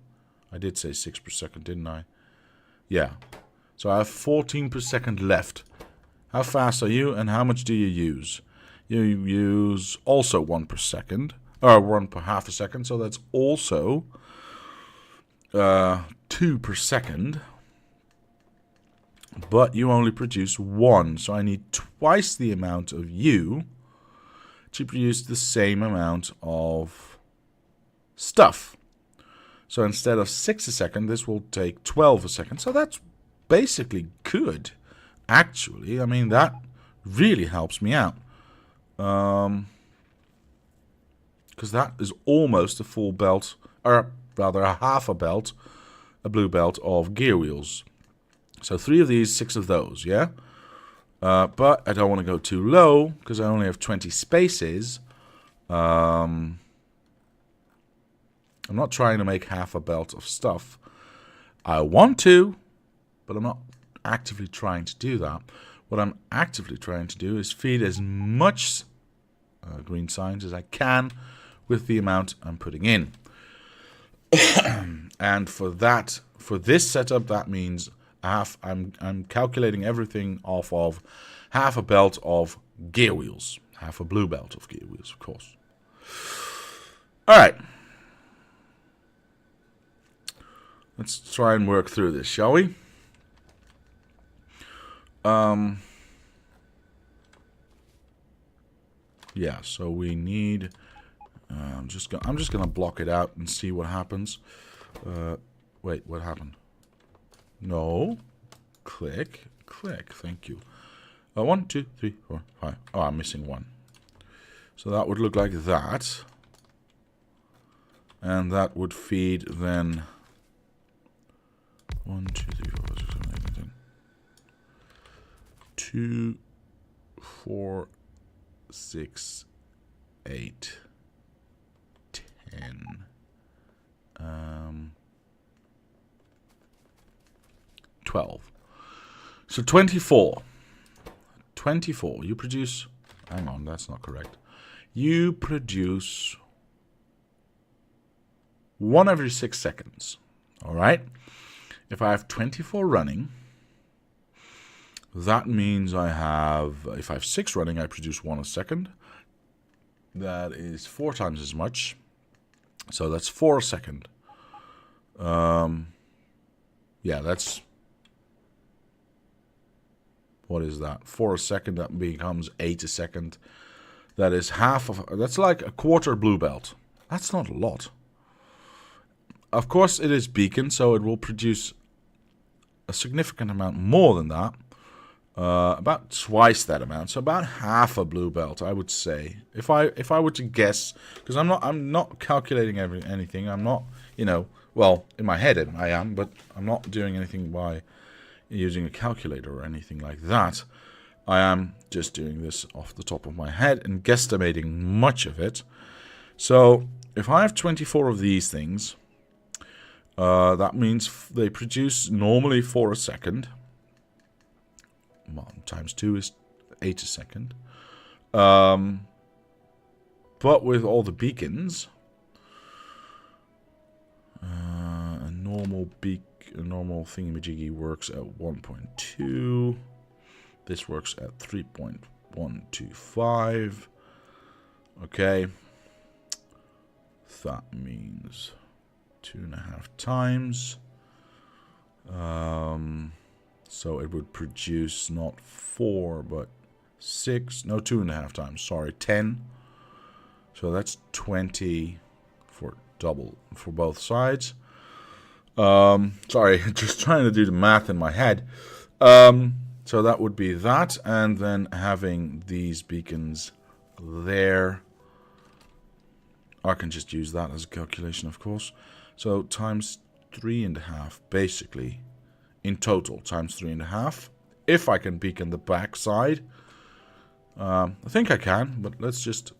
I did say 6 per second, didn't I? Yeah. So I have 14 per second left. How fast are you, and how much do you use? You use also 1 per second. Or 1 per half a second, so that's also 2 per second. But you only produce 1, so I need twice the amount of you to produce the same amount of stuff. So instead of 6 a second, this will take 12 a second. So that's basically good, actually. I mean, that really helps me out. Because that is almost a full belt, or rather a half a belt, a blue belt of gear wheels. So 3 of these, 6 of those, yeah? But I don't want to go too low, because I only have 20 spaces. I'm not trying to make half a belt of stuff. I want to, but I'm not actively trying to do that. What I'm actively trying to do is feed as much green signs as I can with the amount I'm putting in. And for this setup, that means I'm calculating everything off of half a belt of gear wheels. Half a blue belt of gear wheels, of course. All right. Let's try and work through this, shall we? Yeah, so we need I'm just gonna block it out and see what happens. Wait, what happened? No. Click. Thank you. 1, 2, 3, 4, 5. Oh, I'm missing one. So that would look like that. And that would feed then 1, 2, 3, 4, 5, 6, 7, 8, 9, 10. 2, 4, 6, 8, 10. 12. So 24. 24. You produce... Hang on, that's not correct. You produce 1 every 6 seconds. Alright? If I have 24 running, that means I have... If I have 6 running, I produce 1 a second. That is 4 times as much. So that's 4 a second. Yeah, that's... What is that? 4 a second, that becomes 8 a second. That is half of... That's like a quarter blue belt. That's not a lot. Of course, it is beacon, so it will produce a significant amount more than that. About twice that amount. So about half a blue belt, I would say. If I were to guess, because I'm not calculating anything. I'm not, well, in my head I am, but I'm not doing anything by using a calculator or anything like that. I am just doing this off the top of my head and guesstimating much of it. So if I have 24 of these things, that means they produce normally 4 a second. Well, times 2 is 8 a second. But with all the beacons, a normal thingamajiggy works at 1.2. This works at 3.125. Okay. That means 2.5 times. So it would produce not 4, but 6. No, 2.5 times. Sorry, 10. So that's 20 for both sides. Sorry, just trying to do the math in my head. So that would be that, and then having these beacons there. I can just use that as a calculation, of course. So times 3.5, basically, in total, times 3.5. If I can beacon the back side. I think I can, but let's just,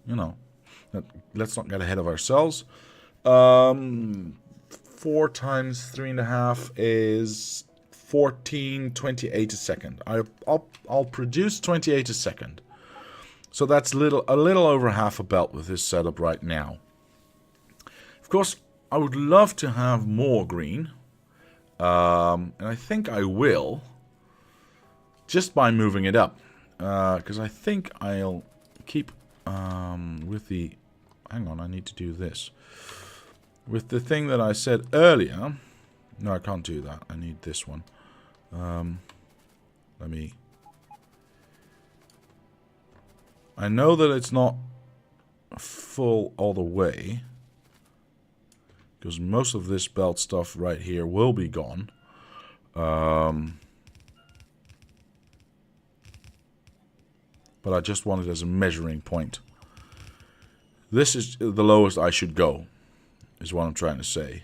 let's not get ahead of ourselves. 4 times 3.5 is 14.28 a second. I'll produce 28 a second. So that's a little over half a belt with this setup right now. Of course, I would love to have more green. And I think I will. Just by moving it up. Because I think I'll keep with the... Hang on, I need to do this. With the thing that I said earlier... No, I can't do that. I need this one. Let me... I know that it's not full all the way. Because most of this belt stuff right here will be gone. But I just want it as a measuring point. This is the lowest I should go, is what I'm trying to say.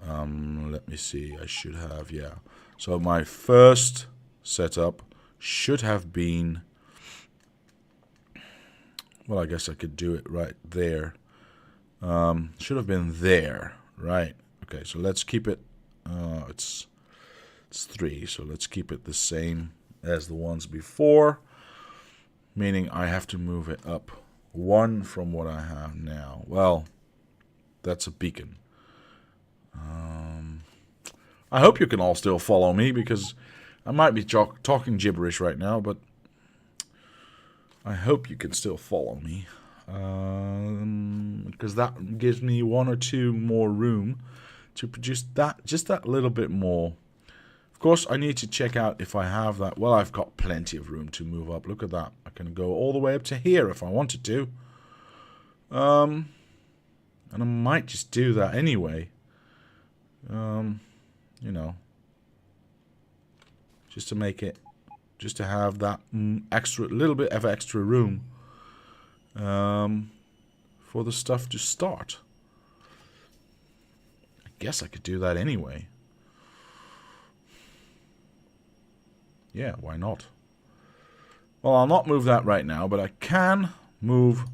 Let me see, I should have, yeah. So my first setup should have been... Well, I guess I could do it right there. Should have been there, right? Okay, so let's keep it... It's 3, so let's keep it the same as the ones before. Meaning I have to move it up 1 from what I have now. Well, that's a beacon. I hope you can all still follow me, because I might be talking gibberish right now, but I hope you can still follow me. Because that gives me 1 or 2 more room to produce just that little bit more. Of course, I need to check out if I have that. Well, I've got plenty of room to move up. Look at that. I can go all the way up to here if I wanted to. And I might just do that anyway. You know, just to make it, just to have that extra, little bit of extra room for the stuff to start. I guess I could do that anyway. Yeah, why not? Well, I'll not move that right now, but I can move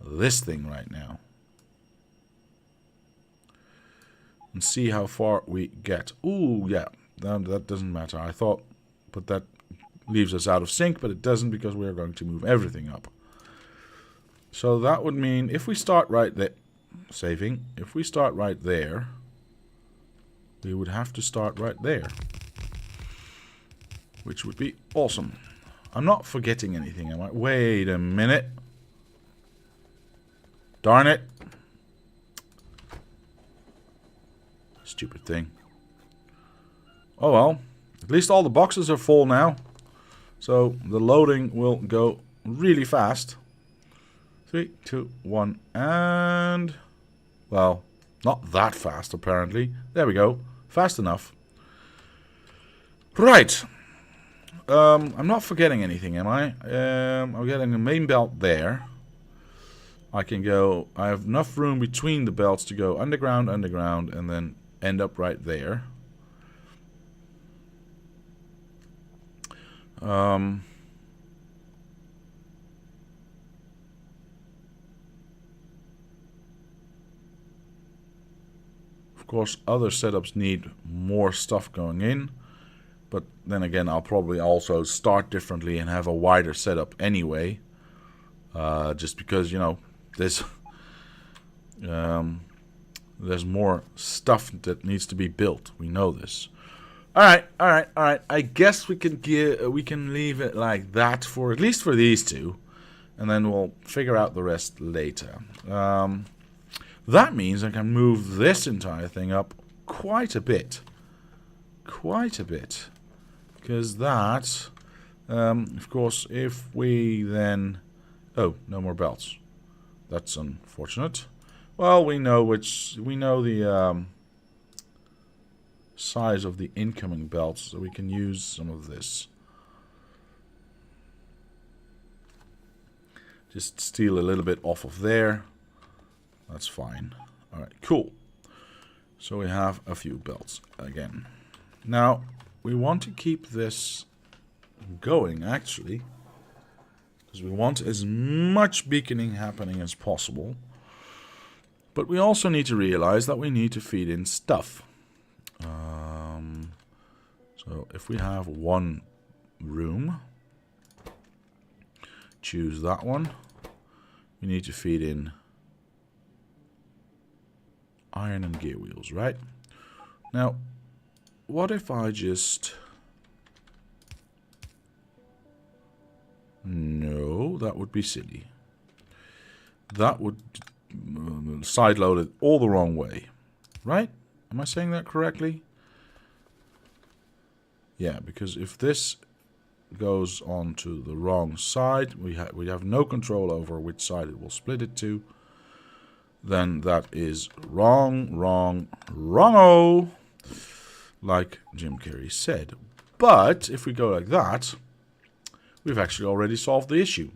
this thing right now. And see how far we get. Ooh, yeah, that doesn't matter. I thought, but that leaves us out of sync, but it doesn't because we are going to move everything up. So that would mean if we start right there, saving, if we start right there, we would have to start right there, which would be awesome. I'm not forgetting anything, am I? Wait a minute. Darn it. Stupid thing. Oh well. At least all the boxes are full now. So the loading will go really fast. 3, 2, 1, and... well, not that fast apparently. There we go. Fast enough. Right. I'm not forgetting anything, am I? I'm getting the main belt there. I can go... I have enough room between the belts to go underground, underground, and then end up right there. Of course, other setups need more stuff going in. But then again, I'll probably also start differently and have a wider setup anyway. Just because, you know, there's more stuff that needs to be built. We know this. All right. I guess we can leave it like that for at least for these two, and then we'll figure out the rest later. That means I can move this entire thing up quite a bit, because that, of course, if we then, oh, no more belts. That's unfortunate. Well, we know the size of the incoming belts, so we can use some of this. Just steal a little bit off of there. That's fine. Alright, cool. So we have a few belts again. Now, we want to keep this going, actually, because we want as much beaconing happening as possible. But we also need to realize that we need to feed in stuff. So if we have one room, choose that one. We need to feed in iron and gear wheels, right? Now, what if I just... no, that would be silly. That would side-load it all the wrong way, right? Am I saying that correctly? Yeah, because if this goes onto the wrong side, we have no control over which side it will split it to. Then that is wrong-o, like Jim Carrey said. But if we go like that, we've actually already solved the issue.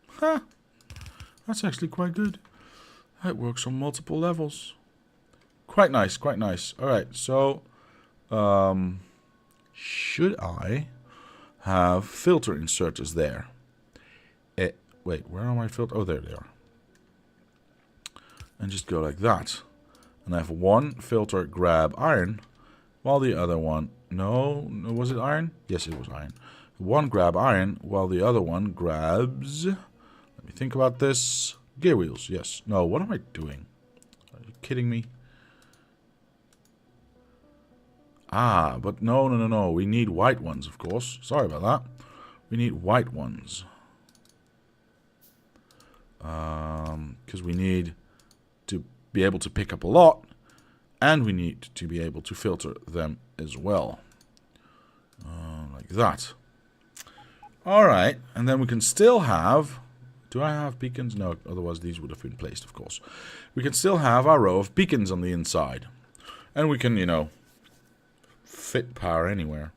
Huh. That's actually quite good. That works on multiple levels. Quite nice, quite nice. Alright, so... should I have filter inserters there? Wait, where are my filter? Oh, there they are. And just go like that. And I have one filter grab iron, while the other one... no, was it iron? Yes, it was iron. One grab iron, while the other one grabs... let me think about this. Gear wheels, yes. No, what am I doing? Are you kidding me? Ah, but no. We need white ones, of course. Sorry about that. We need white ones. Because we need to be able to pick up a lot. And we need to be able to filter them as well. Like that. Alright, and then we can still have Do I have beacons? No, otherwise these would have been placed, of course. We can still have our row of beacons on the inside. And we can, you know, fit power anywhere.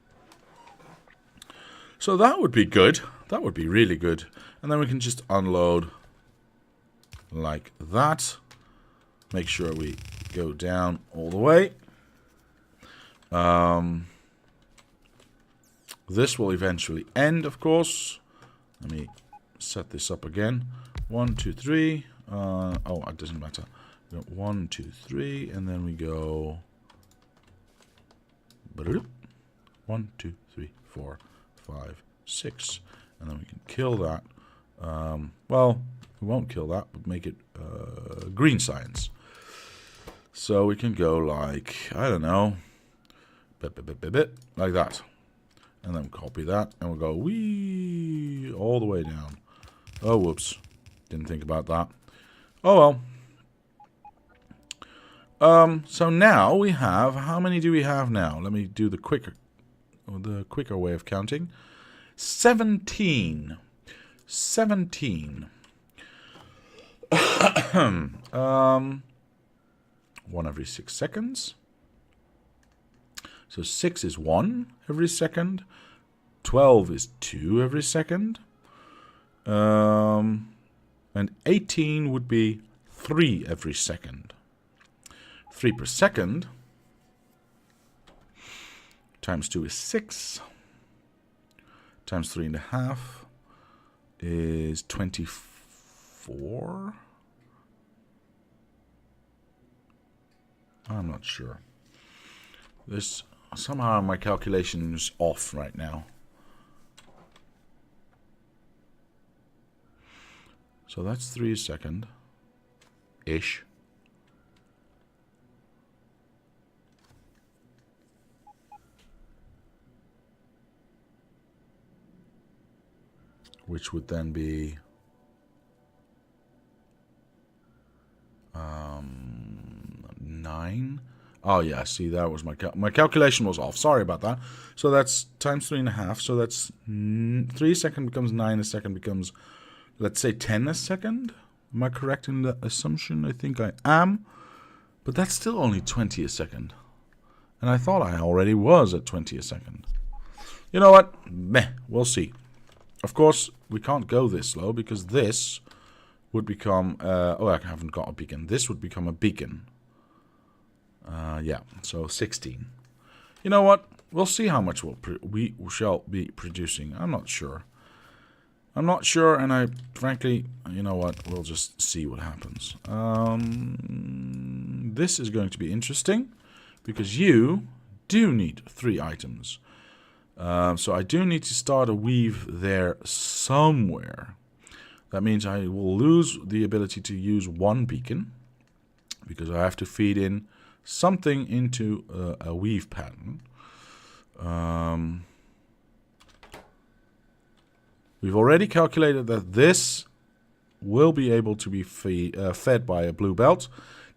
So that would be good. That would be really good. And then we can just unload like that. Make sure we go down all the way. This will eventually end, of course. Let me set this up again. 1, 2, 3. Oh, it doesn't matter. We go 1, 2, 3, and then we go 1, 2, 3, 4, 5, 6, and then we can kill that. Well, we won't kill that, but make it green science. So we can go like, I don't know, like that. And then copy that, and we'll go wee all the way down. Oh, whoops. Didn't think about that. Oh, well. So now we have, how many do we have now? Let me do the quicker way of counting. 17. 17. 1 every 6 seconds. So 6 is 1 every second. 12 is 2 every second. And 18 would be 3 every second. 3 per second times 2 is 6. Times 3.5 is 24. I'm not sure. This somehow my calculation is off right now. So that's 3 a second ish. Which would then be 9. Oh yeah, see, that was my calculation was off. Sorry about that. So that's times 3.5. So that's 3 a second becomes 9 a second becomes, let's say, 10 a second. Am I correct in that assumption? I think I am. But that's still only 20 a second. And I thought I already was at 20 a second. You know what? Meh, we'll see. Of course, we can't go this slow because this would become... oh, I haven't got a beacon. This would become a beacon. Yeah, so 16. You know what? We'll see how much we shall be producing. I'm not sure. I'm not sure, and I frankly, you know what? We'll just see what happens. This is going to be interesting because you do need 3 items. So I do need to start a weave there somewhere. That means I will lose the ability to use 1 beacon because I have to feed in something into a weave pattern. We've already calculated that this will be able to be fed by a blue belt,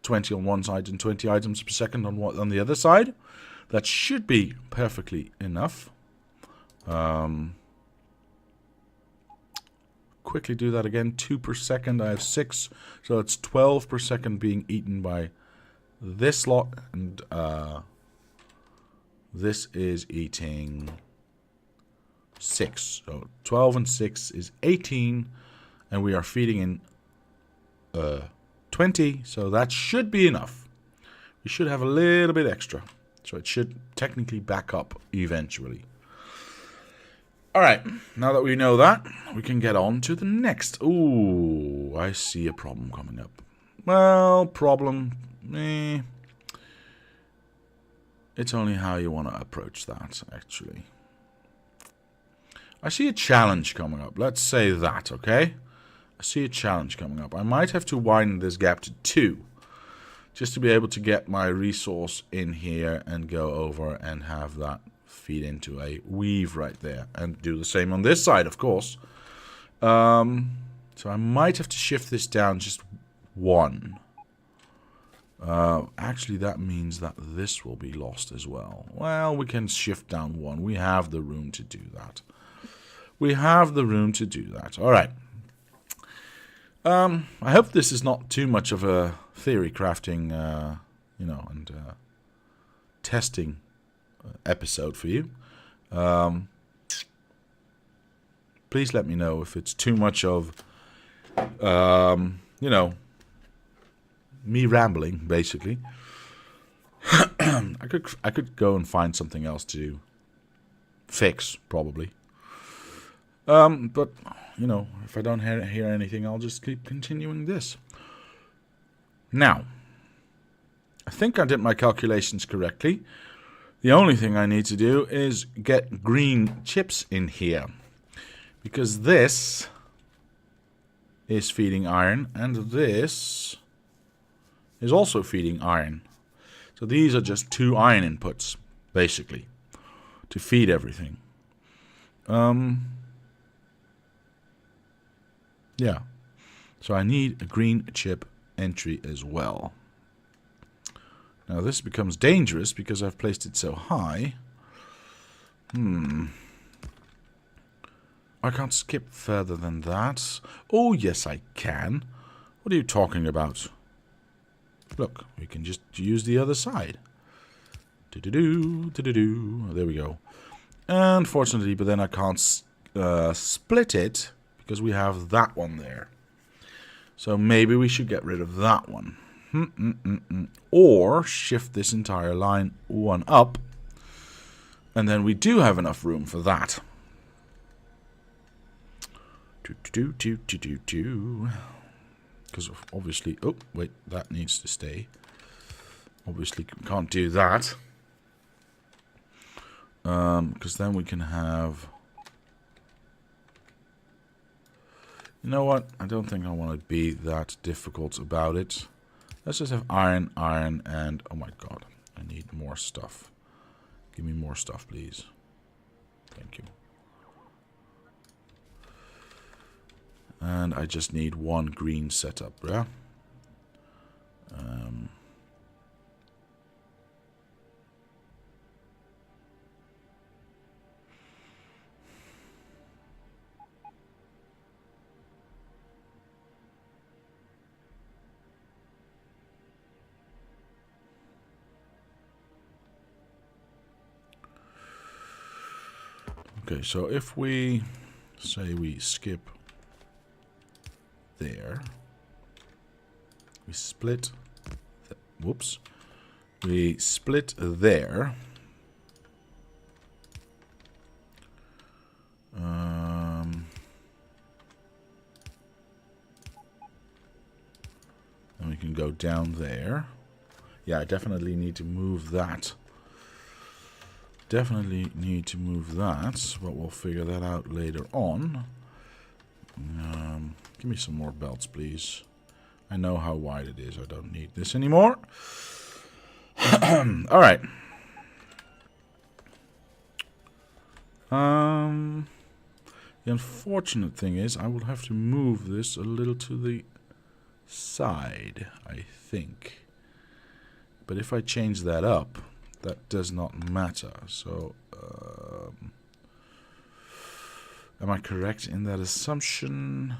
20 on one side and 20 items per second on the other side. That should be perfectly enough. Quickly do that again. 2 per second. I have 6, so it's 12 per second being eaten by this lot, and this is eating 6. So 12 and 6 is 18, and we are feeding in 20, so that should be enough. We should have a little bit extra, so it should technically back up eventually. Alright, now that we know that, we can get on to the next. Ooh, I see a problem coming up. Well, problem... It's only how you want to approach that, actually. I see a challenge coming up. Let's say that, okay? I see a challenge coming up. I might have to widen this gap to 2. Just to be able to get my resource in here and go over and have that feed into a weave right there. And do the same on this side, of course. So I might have to shift this down just 1. Actually, that means that this will be lost as well. Well, we can shift down 1. We have the room to do that. We have the room to do that. All right. I hope this is not too much of a theory crafting, and testing episode for you. Please let me know if it's too much of, me rambling, basically. I could go and find something else to fix, probably. But, if I don't hear anything, I'll just keep continuing this. Now, I think I did my calculations correctly. The only thing I need to do is get green chips in here. Because this is feeding iron, and this is also feeding iron. So these are just 2 iron inputs, basically, to feed everything. Yeah. So I need a green chip entry as well. Now this becomes dangerous because I've placed it so high. I can't skip further than that. Oh, yes, I can. What are you talking about? Look, we can just use the other side. There we go. Unfortunately, but then I can't split it because we have that one there. So maybe we should get rid of that one. Or shift this entire line one up. And then we do have enough room for that. Because obviously, oh wait, that needs to stay. Obviously can't do that. Because then we can have, you know what, I don't think I want to be that difficult about it. Let's just have iron, and oh my god, I need more stuff. Give me more stuff, please. Thank you. And I just need 1 green setup, yeah? Okay, so if we say we skip there, we split, whoops, we split there, and we can go down there. Yeah, I definitely need to move that. Definitely need to move that, but we'll figure that out later on. Give me some more belts, please. I know how wide it is. I don't need this anymore. All right. The unfortunate thing is I will have to move this a little to the side, I think. But if I change that up, that does not matter. So, am I correct in that assumption?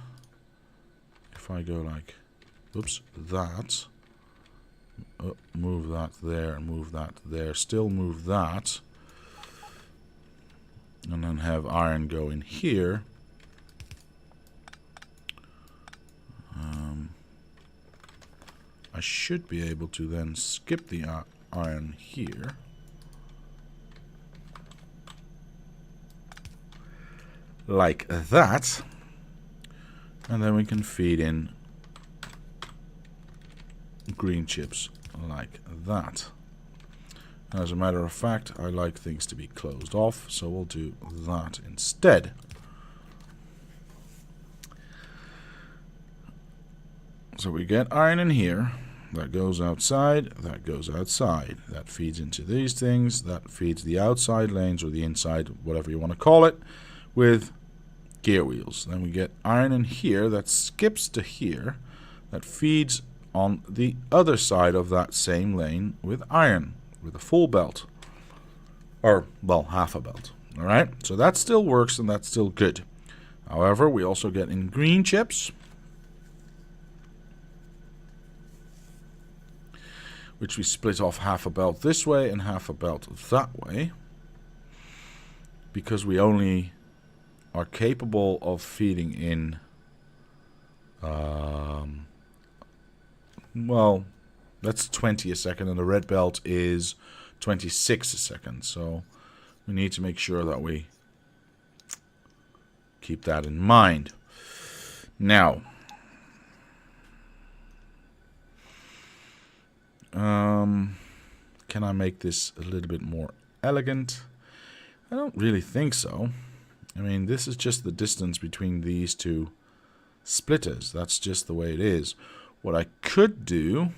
If I go like, oops, that, move that there, move that there, still move that, and then have iron go in here. I should be able to then skip the iron here. Like that. And then we can feed in green chips like that. As a matter of fact, I like things to be closed off, so we'll do that instead. So we get iron in here. That goes outside, that goes outside. That feeds into these things, that feeds the outside lanes or the inside, whatever you want to call it, with gear wheels. Then we get iron in here that skips to here, that feeds on the other side of that same lane with iron, with a full belt. Or, well, half a belt. Alright, so that still works and that's still good. However, we also get in green chips. which we split off half a belt this way and half a belt that way, because we only are capable of feeding in, well, that's 20 a second, and the red belt is 26 a second, so we need to make sure that we keep that in mind. Now, can I make this a little bit more elegant? I don't really think so. I mean, this is just the distance between these two splitters. That's just the way it is. What I could do,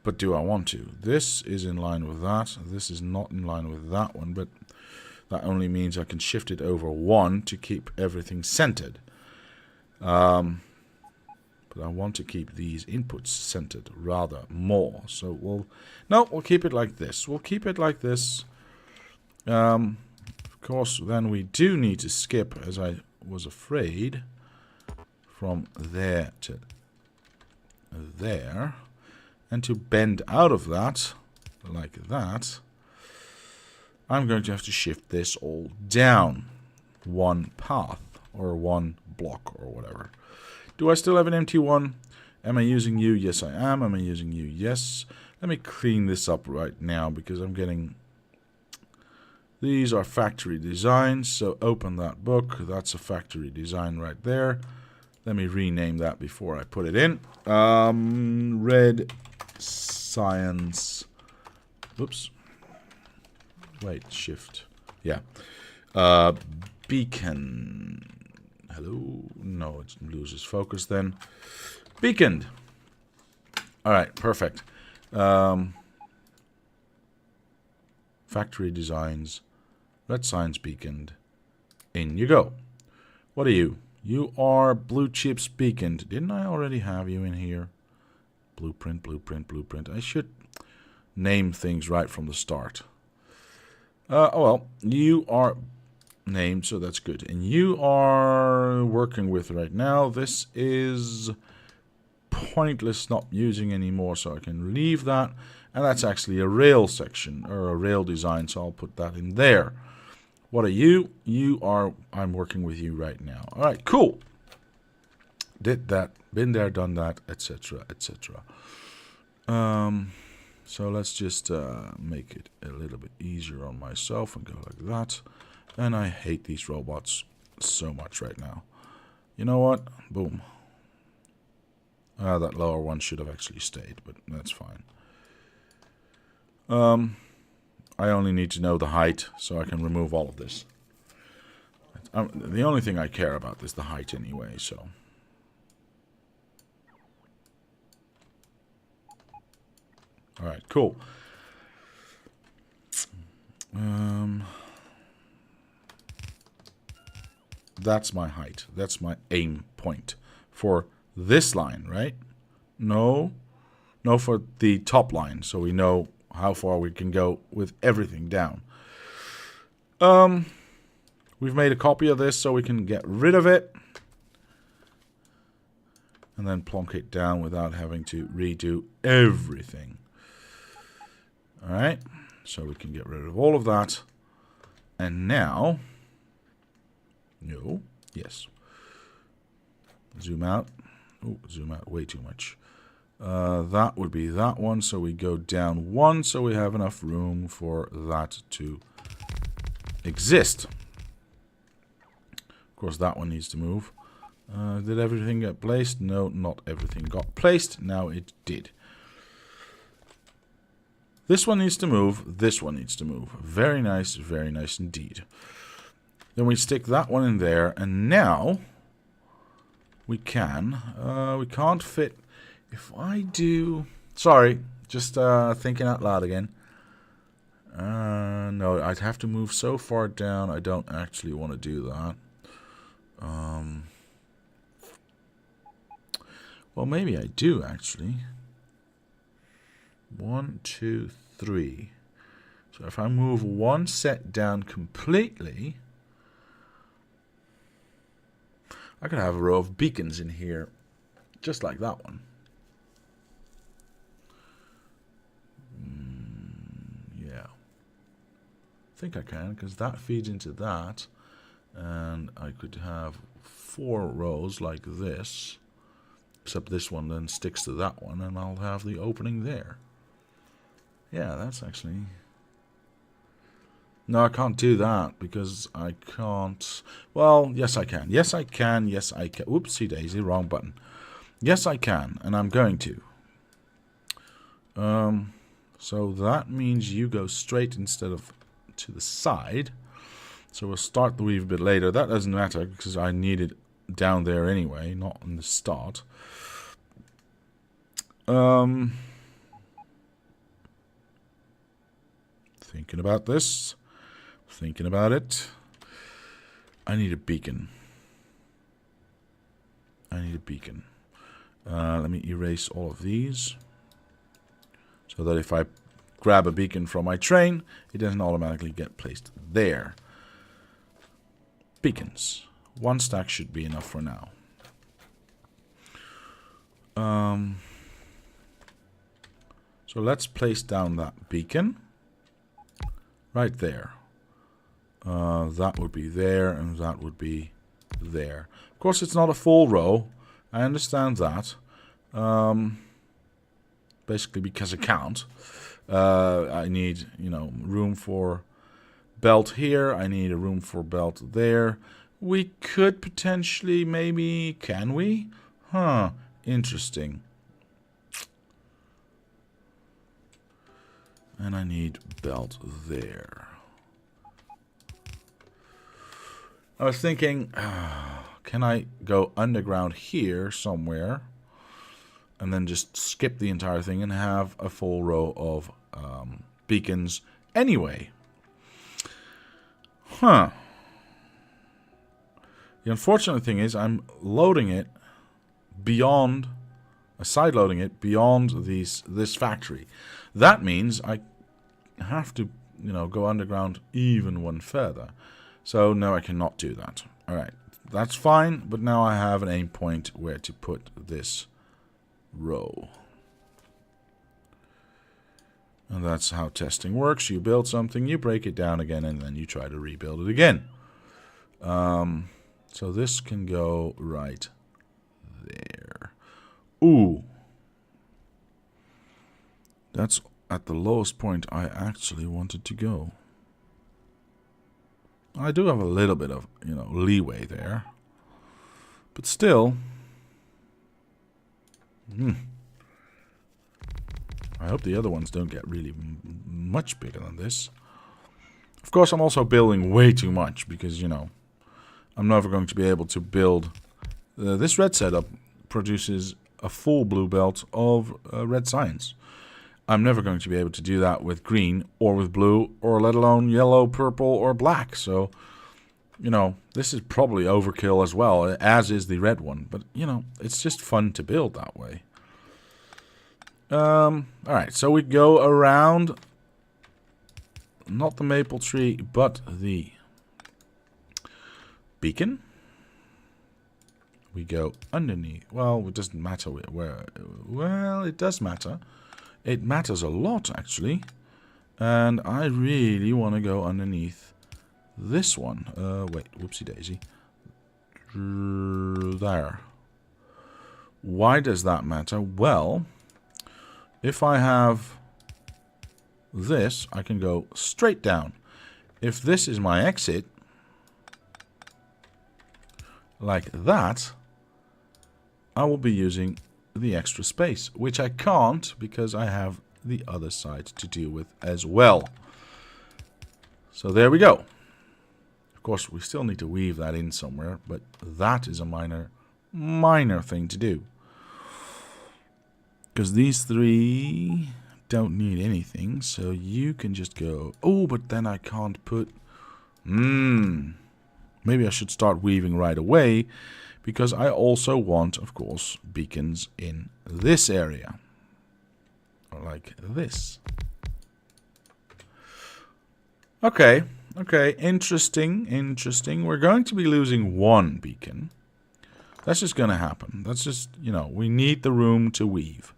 but do I want to? This is in line with that. This is not in line with that one, but that only means I can shift it over one to keep everything centered. But I want to keep these inputs centered rather more. So we'll keep it like this. We'll keep it like this. Of course, then we do need to skip, as I was afraid, from there to there. And to bend out of that, like that, I'm going to have to shift this all down one path, or one block, or whatever. Do I still have an empty one? Am I using you? Yes, I am. Am I using you? Yes. Let me clean this up right now, because I'm getting... These are factory designs, so open that book. That's a factory design right there. Let me rename that before I put it in. Red Science. Oops. Wait, shift. Yeah. Beacon. Hello? No, it loses focus then. Beaconed. Alright, perfect. Factory designs. Red Science beaconed. In you go. What are you? You are blue chips beaconed. Didn't I already have you in here? Blueprint, blueprint, blueprint. I should name things right from the start. Oh well, you are named, so that's good. And you are working with right now. This is pointless not using anymore, so I can leave that. And that's actually a rail section, or a rail design, so I'll put that in there. What are you? You are, I'm working with you right now. All right, cool. Did that, been there, done that, etc., etc. So let's just make it a little bit easier on myself and go like that. And I hate these robots so much right now. You know what? Boom. That lower one should have actually stayed, but that's fine. I only need to know the height, so I can remove all of this. The only thing I care about is the height anyway, so... Alright, cool. That's my height. That's my aim point. For this line, right? No. No, for the top line, so we know how far we can go with everything down. We've made a copy of this so we can get rid of it. And then plonk it down without having to redo everything. Alright, so we can get rid of all of that. And now... No, yes. Zoom out. Oh, zoom out way too much. That would be that one, so we go down one, so we have enough room for that to exist. Of course, that one needs to move. Did everything get placed? No, not everything got placed. Now it did. This one needs to move. This one needs to move. Very nice indeed. Then we stick that one in there, and now we can. We can't fit. If I do... Sorry, just thinking out loud again. No, I'd have to move so far down. I don't actually want to do that. Well, maybe I do, actually. 1, 2, 3. So if I move one set down completely... I could have a row of beacons in here, just like that one. think I can, because that feeds into that. And I could have 4 rows like this. Except this one then sticks to that one, and I'll have the opening there. Yeah, that's actually... No, I can't do that, because I can't... Well, yes I can. Yes I can, yes I can. Oopsie daisy, wrong button. Yes I can, and I'm going to. So that means you go straight instead of to the side. So we'll start the weave a bit later. That doesn't matter, because I need it down there anyway, not in the start. Thinking about this. Thinking about it. I need a beacon. I need a beacon. Let me erase all of these. So that if I grab a beacon from my train, it doesn't automatically get placed there. Beacons. 1 stack should be enough for now. So let's place down that beacon. Right there. That would be there, and that would be there. Of course, it's not a full row. I understand that. Basically because I can't. I need, room for belt here. I need a room for belt there. We could potentially, maybe, can we? Huh, interesting. And I need belt there. I was thinking, can I go underground here somewhere? And then just skip the entire thing and have a full row of beacons anyway. Huh. The unfortunate thing is I'm loading it beyond, side loading it beyond this factory. That means I have to, go underground even one further. So no, I cannot do that. All right, that's fine. But now I have an aim point where to put this row. And that's how testing works. You build something, you break it down again, and then you try to rebuild it again. So this can go right there. Ooh. That's at the lowest point I actually wanted to go. I do have a little bit of, leeway there. But still... I hope the other ones don't get really much bigger than this. Of course, I'm also building way too much because, I'm never going to be able to build... this red setup produces a full blue belt of red science. I'm never going to be able to do that with green or with blue or let alone yellow, purple, or black. So, this is probably overkill as well, as is the red one. But, it's just fun to build that way. Alright, so we go around, not the maple tree, but the beacon. We go underneath. Well, it doesn't matter where. Well, it does matter. It matters a lot, actually. And I really want to go underneath this one. Wait, whoopsie daisy. There. Why does that matter? Well... if I have this, I can go straight down. If this is my exit, like that, I will be using the extra space, which I can't because I have the other side to deal with as well. So there we go. Of course, we still need to weave that in somewhere, but that is a minor thing to do. Because these 3 don't need anything, so you can just go... oh, but then I can't put... maybe I should start weaving right away, because I also want, of course, beacons in this area. Like this. Okay, interesting. We're going to be losing 1 beacon. That's just going to happen. That's just, we need the room to weave.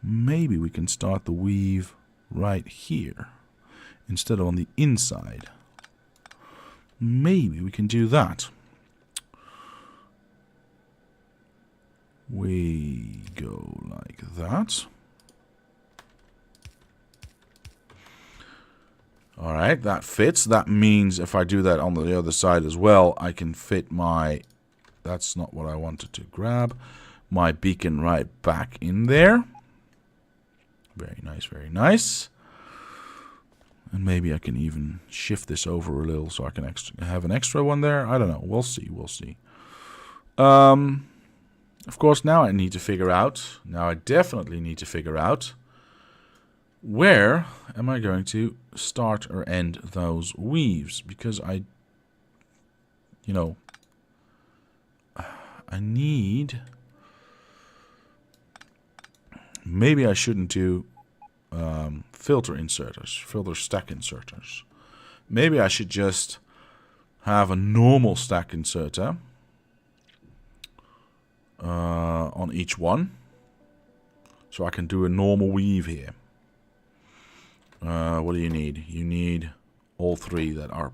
maybe we can start the weave right here instead of on the inside. Maybe we can do that. We go like that. Alright, that fits. That means if I do that on the other side as well, I can fit my... That's not what I wanted to grab. My beacon right back in there. Very nice, very nice. And maybe I can even shift this over a little so I can have an extra one there. I don't know. We'll see, we'll see. Of course, now I need to figure out... Now I definitely need to figure out... Where am I going to start or end those weaves? Because I need... Maybe I shouldn't do filter inserters, filter stack inserters. Maybe I should just have a normal stack inserter on each one. So I can do a normal weave here. What do you need? You need all three that are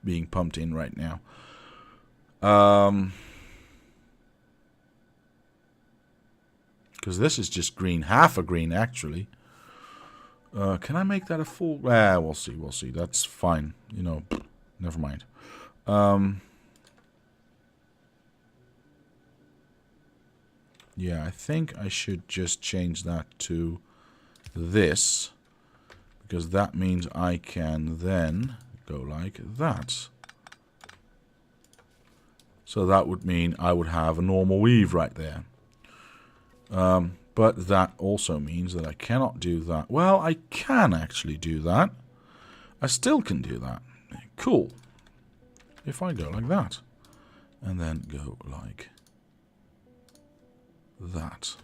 being pumped in right now. Because this is just green, half a green actually. Can I make that a full? We'll see, we'll see. That's fine. Never mind. Yeah, I think I should just change that to this. Because that means I can then go like that. So that would mean I would have a normal weave right there. But that also means that I cannot do that. Well, I can actually do that. I still can do that. Cool. If I go like that. And then go like that.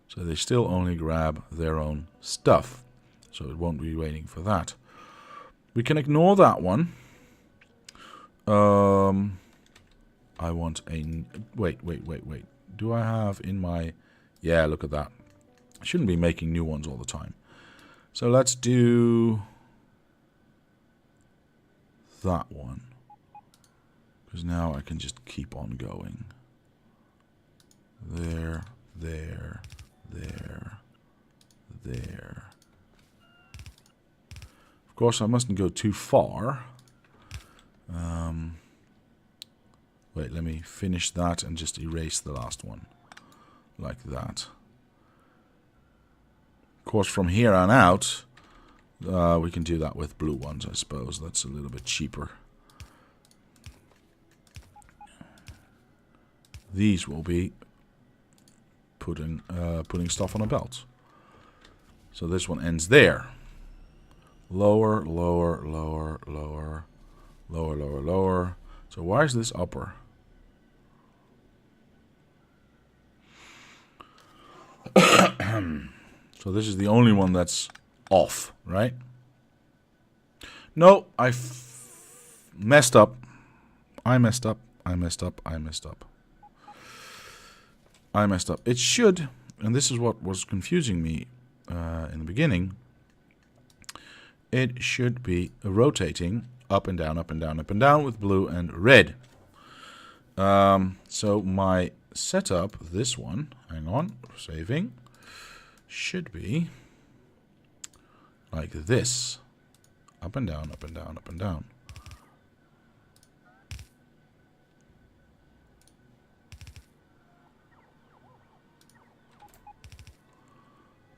So they still only grab their own stuff. So it won't be waiting for that. We can ignore that one. I want a... Wait. Do I have in my... Yeah, look at that. I shouldn't be making new ones all the time. So let's do... that one. Because now I can just keep on going. There. Of course, I mustn't go too far. Wait, let me finish that and just erase the last one. Like that. Of course, from here on out, we can do that with blue ones, I suppose. That's a little bit cheaper. These will be putting stuff on a belt. So this one ends there. Lower. So why is this upper? So this is the only one that's off, right? No, I messed up. I messed up. It should, and this is what was confusing me in the beginning. It should be rotating up and down with blue and red. So my setup, this one, hang on, saving, should be like this. Up and down.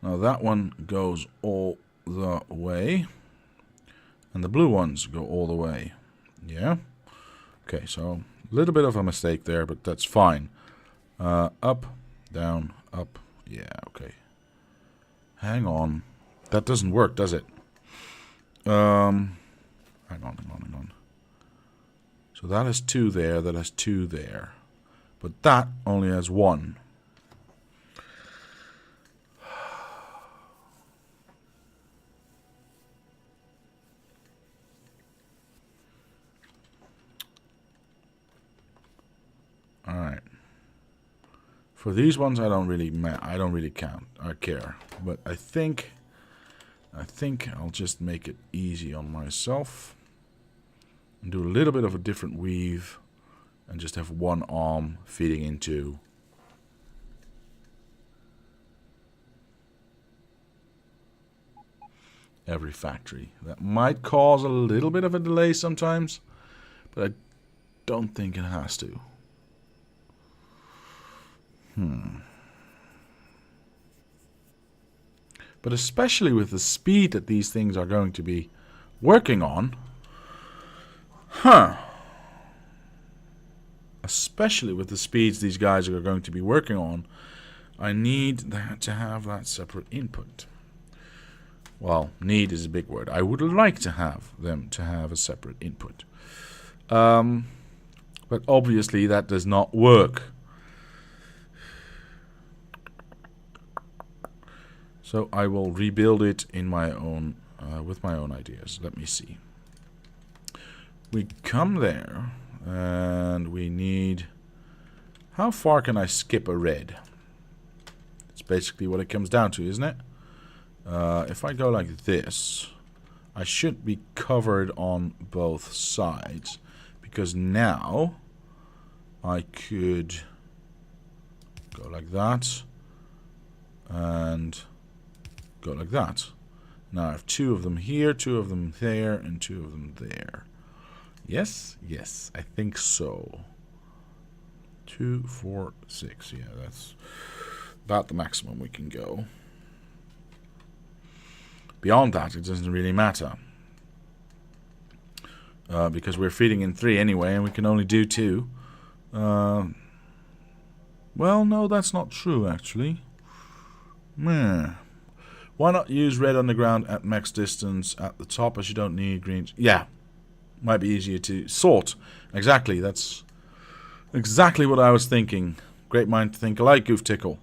Now that one goes all the way. And the blue ones go all the way. Yeah? Okay, so a little bit of a mistake there, but that's fine. Up, down, up. Yeah, okay. Hang on. That doesn't work, does it? Hang on. So that has two there, that has two there. But that only has one. Alright. For these ones, I don't really care. But I think I'll just make it easy on myself and do a little bit of a different weave and just have one arm feeding into every factory. That might cause a little bit of a delay sometimes, but I don't think it has to. But especially with the speed that these things are going to be working on, especially with the speeds these guys are going to be working on, I need to have that separate input. Well, need is a big word. I would like to have them to have a separate input. But obviously that does not work. So I will rebuild it in my own, with my own ideas. Let me see. We come there, and we need... How far can I skip a red? It's basically what it comes down to, isn't it? If I go like this, I should be covered on both sides. Because now, I could go like that, and go like that. Now I have two of them here, two of them there, and two of them there. Yes, yes, I think so. 2, 4, 6. Yeah, that's about the maximum we can go. Beyond that, it doesn't really matter. Because we're feeding in 3 anyway, and we can only do 2. Well, no, that's not true, actually. Meh. Why not use red underground at max distance at the top, as you don't need greens? Yeah, might be easier to sort. Exactly, that's exactly what I was thinking. Great mind to think alike, Goof Tickle.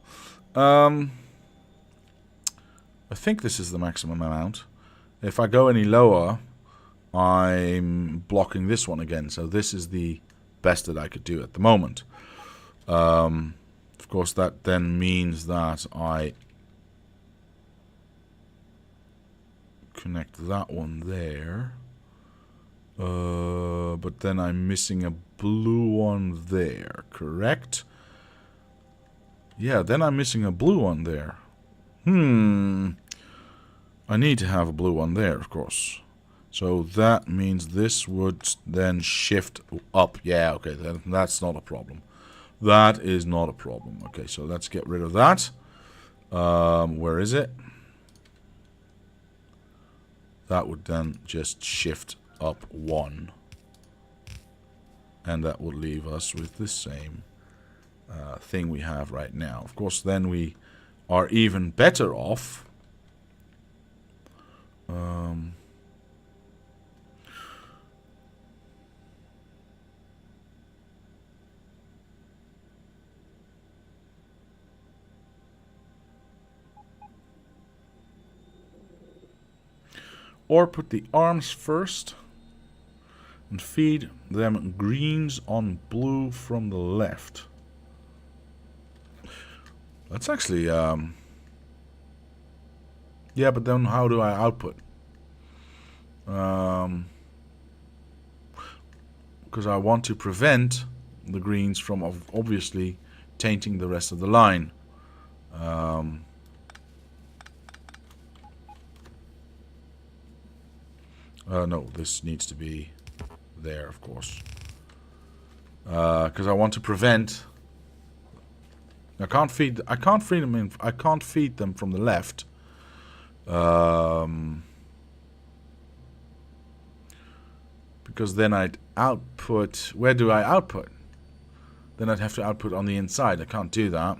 I think this is the maximum amount. If I go any lower, I'm blocking this one again. So this is the best that I could do at the moment. Of course, that then means that I connect that one there. But then I'm missing a blue one there, correct? Yeah, then I'm missing a blue one there. I need to have a blue one there, of course. So that means this would then shift up. Yeah, okay, that's not a problem. That is not a problem. Okay, so let's get rid of that. Where is it? That would then just shift up 1. And that would leave us with the same thing we have right now. Of course, then we are even better off. Or put the arms first and feed them greens on blue from the left. That's actually yeah, but then how do I output? Because I want to prevent the greens from obviously tainting the rest of the line. No, this needs to be there, of course. Because I want to prevent. I can't feed them from the left. Because then I'd output. Where do I output? Then I'd have to output on the inside. I can't do that.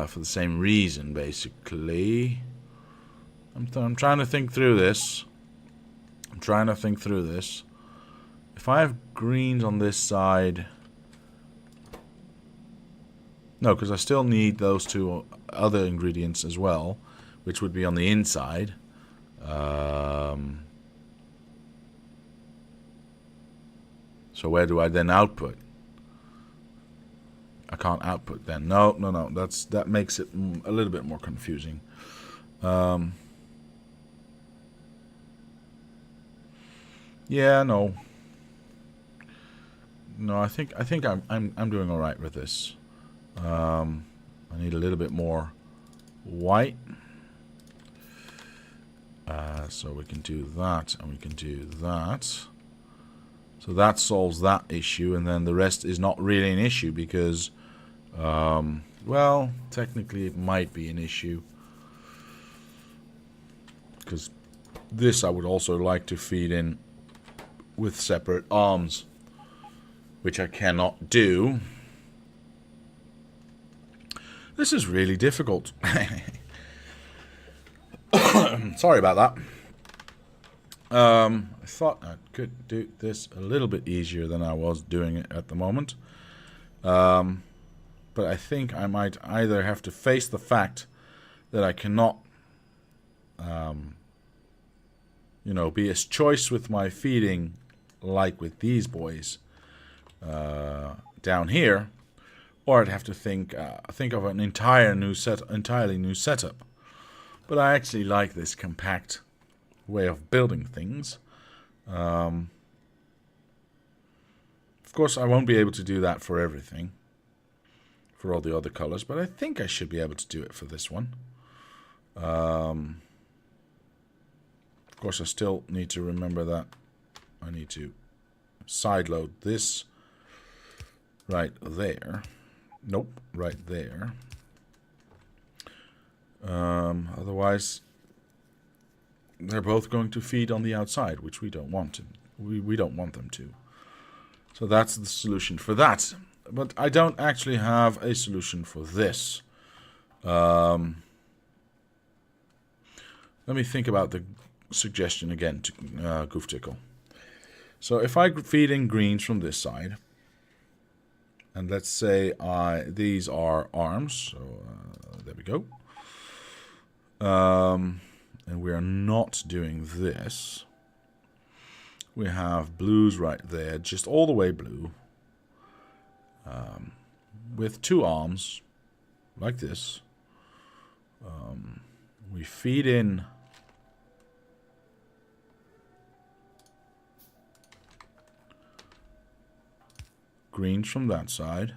For the same reason, basically. I'm trying to think through this. If I have greens on this side... No, because I still need those 2 other ingredients as well, which would be on the inside. So where do I then output? I can't output then. No. That makes it a little bit more confusing. Yeah, no. No, I think I'm doing all right with this. I need a little bit more white. So we can do that, and we can do that. So that solves that issue, and then the rest is not really an issue because, well, technically it might be an issue. Because this I would also like to feed in with separate arms, which I cannot do. This is really difficult. Sorry about that. I thought I could do this a little bit easier than I was doing it at the moment. But I think I might either have to face the fact that I cannot, you know, be as choice with my feeding like with these boys down here, or I'd have to think of an entirely new setup. But I actually like this compact way of building things. Of course, I won't be able to do that for everything, for all the other colors, but I think I should be able to do it for this one. Of course, I still need to remember that I need to sideload this right there. Nope, right there. Otherwise, they're both going to feed on the outside, which we don't want to. We don't want them to. So that's the solution for that. But I don't actually have a solution for this. Let me think about the suggestion again to Goof Tickle. So if I feed in greens from this side, and let's say these are arms, so there we go. And we are not doing this. We have blues right there, just all the way blue, with two arms, like this. We feed in greens from that side.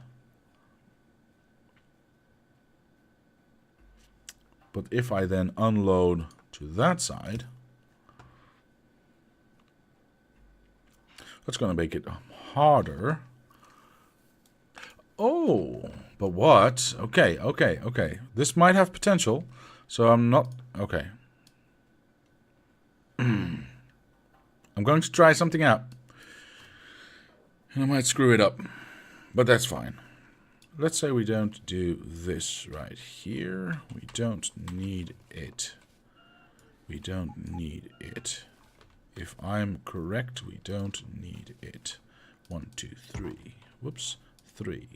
But if I then unload to that side, that's going to make it harder. Oh, but what? Okay. This might have potential, so I'm not... Okay. I'm going to try something out. I might screw it up, but that's fine. Let's say we don't do this right here. We don't need it. We don't need it. If I'm correct, we don't need it. 1, 2, 3. Whoops. 3.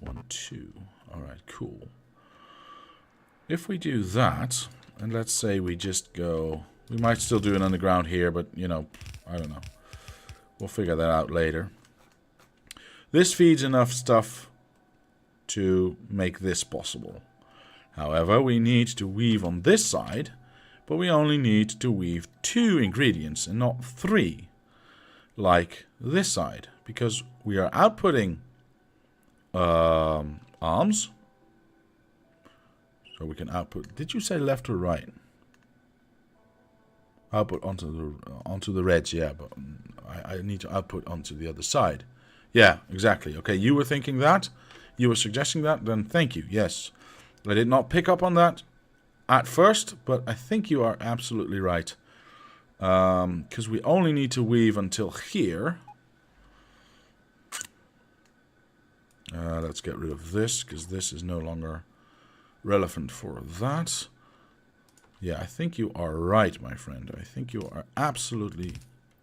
1, 2. Alright, cool. If we do that, and let's say we just go... We might still do an underground here, but, you know, I don't know. We'll figure that out later. This feeds enough stuff to make this possible. However, we need to weave on this side, but we only need to weave 2 ingredients and not 3, like this side, because we are outputting arms. So we can output... Did you say left or right? Output onto the reds, yeah, but I need to output onto the other side. Yeah, exactly. Okay, you were thinking that? You were suggesting that? Then thank you, yes. I did not pick up on that at first, but I think you are absolutely right. Because we only need to weave until here. Let's get rid of this, because this is no longer relevant for that. Yeah, I think you are right, my friend. I think you are absolutely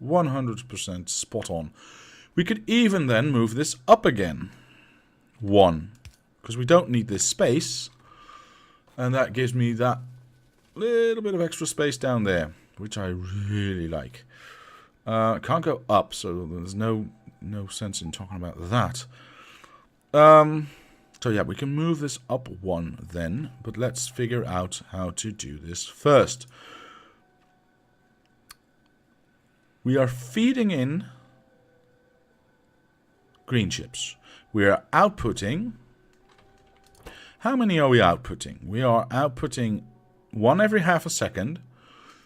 100% spot on. We could even then move this up again. 1. Because we don't need this space. And that gives me that little bit of extra space down there, which I really like. Can't go up, so there's no sense in talking about that. So yeah, we can move this up 1 then, but let's figure out how to do this first. We are feeding in green chips. We are outputting. How many are we outputting? We are outputting 1 every half a second.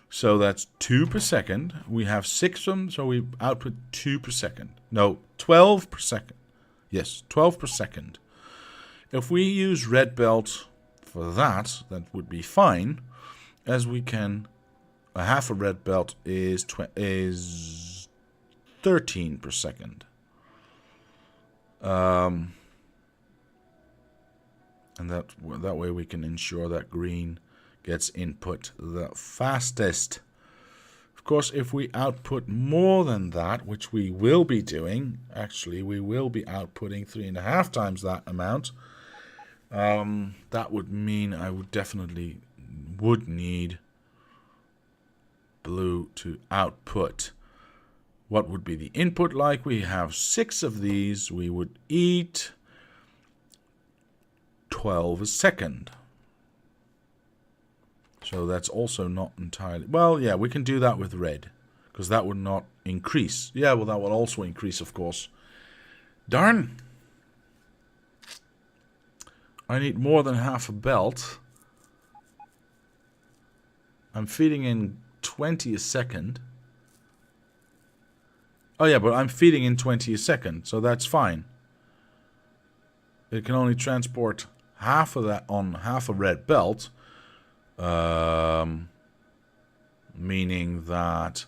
So that's 2 per second. We have 6 of them, so we output 2 per second. No, 12 per second. Yes, 12 per second. If we use red belt for that, that would be fine, as we can. A half a red belt is 13 per second. And that way we can ensure that green gets input the fastest. Of course, if we output more than that, which we will be doing, actually we will be outputting 3.5 times that amount, that would mean I would definitely need blue to output. What would be the input like? We have 6 of these. We would eat 12 a second. So that's also not entirely... Well, yeah, we can do that with red, because that would not increase. Yeah, well, that would also increase, of course. Darn! I need more than half a belt. I'm feeding in 20 a second. Oh yeah, but I'm feeding in 20 a second, so that's fine. It can only transport half of that on half a red belt. Meaning that...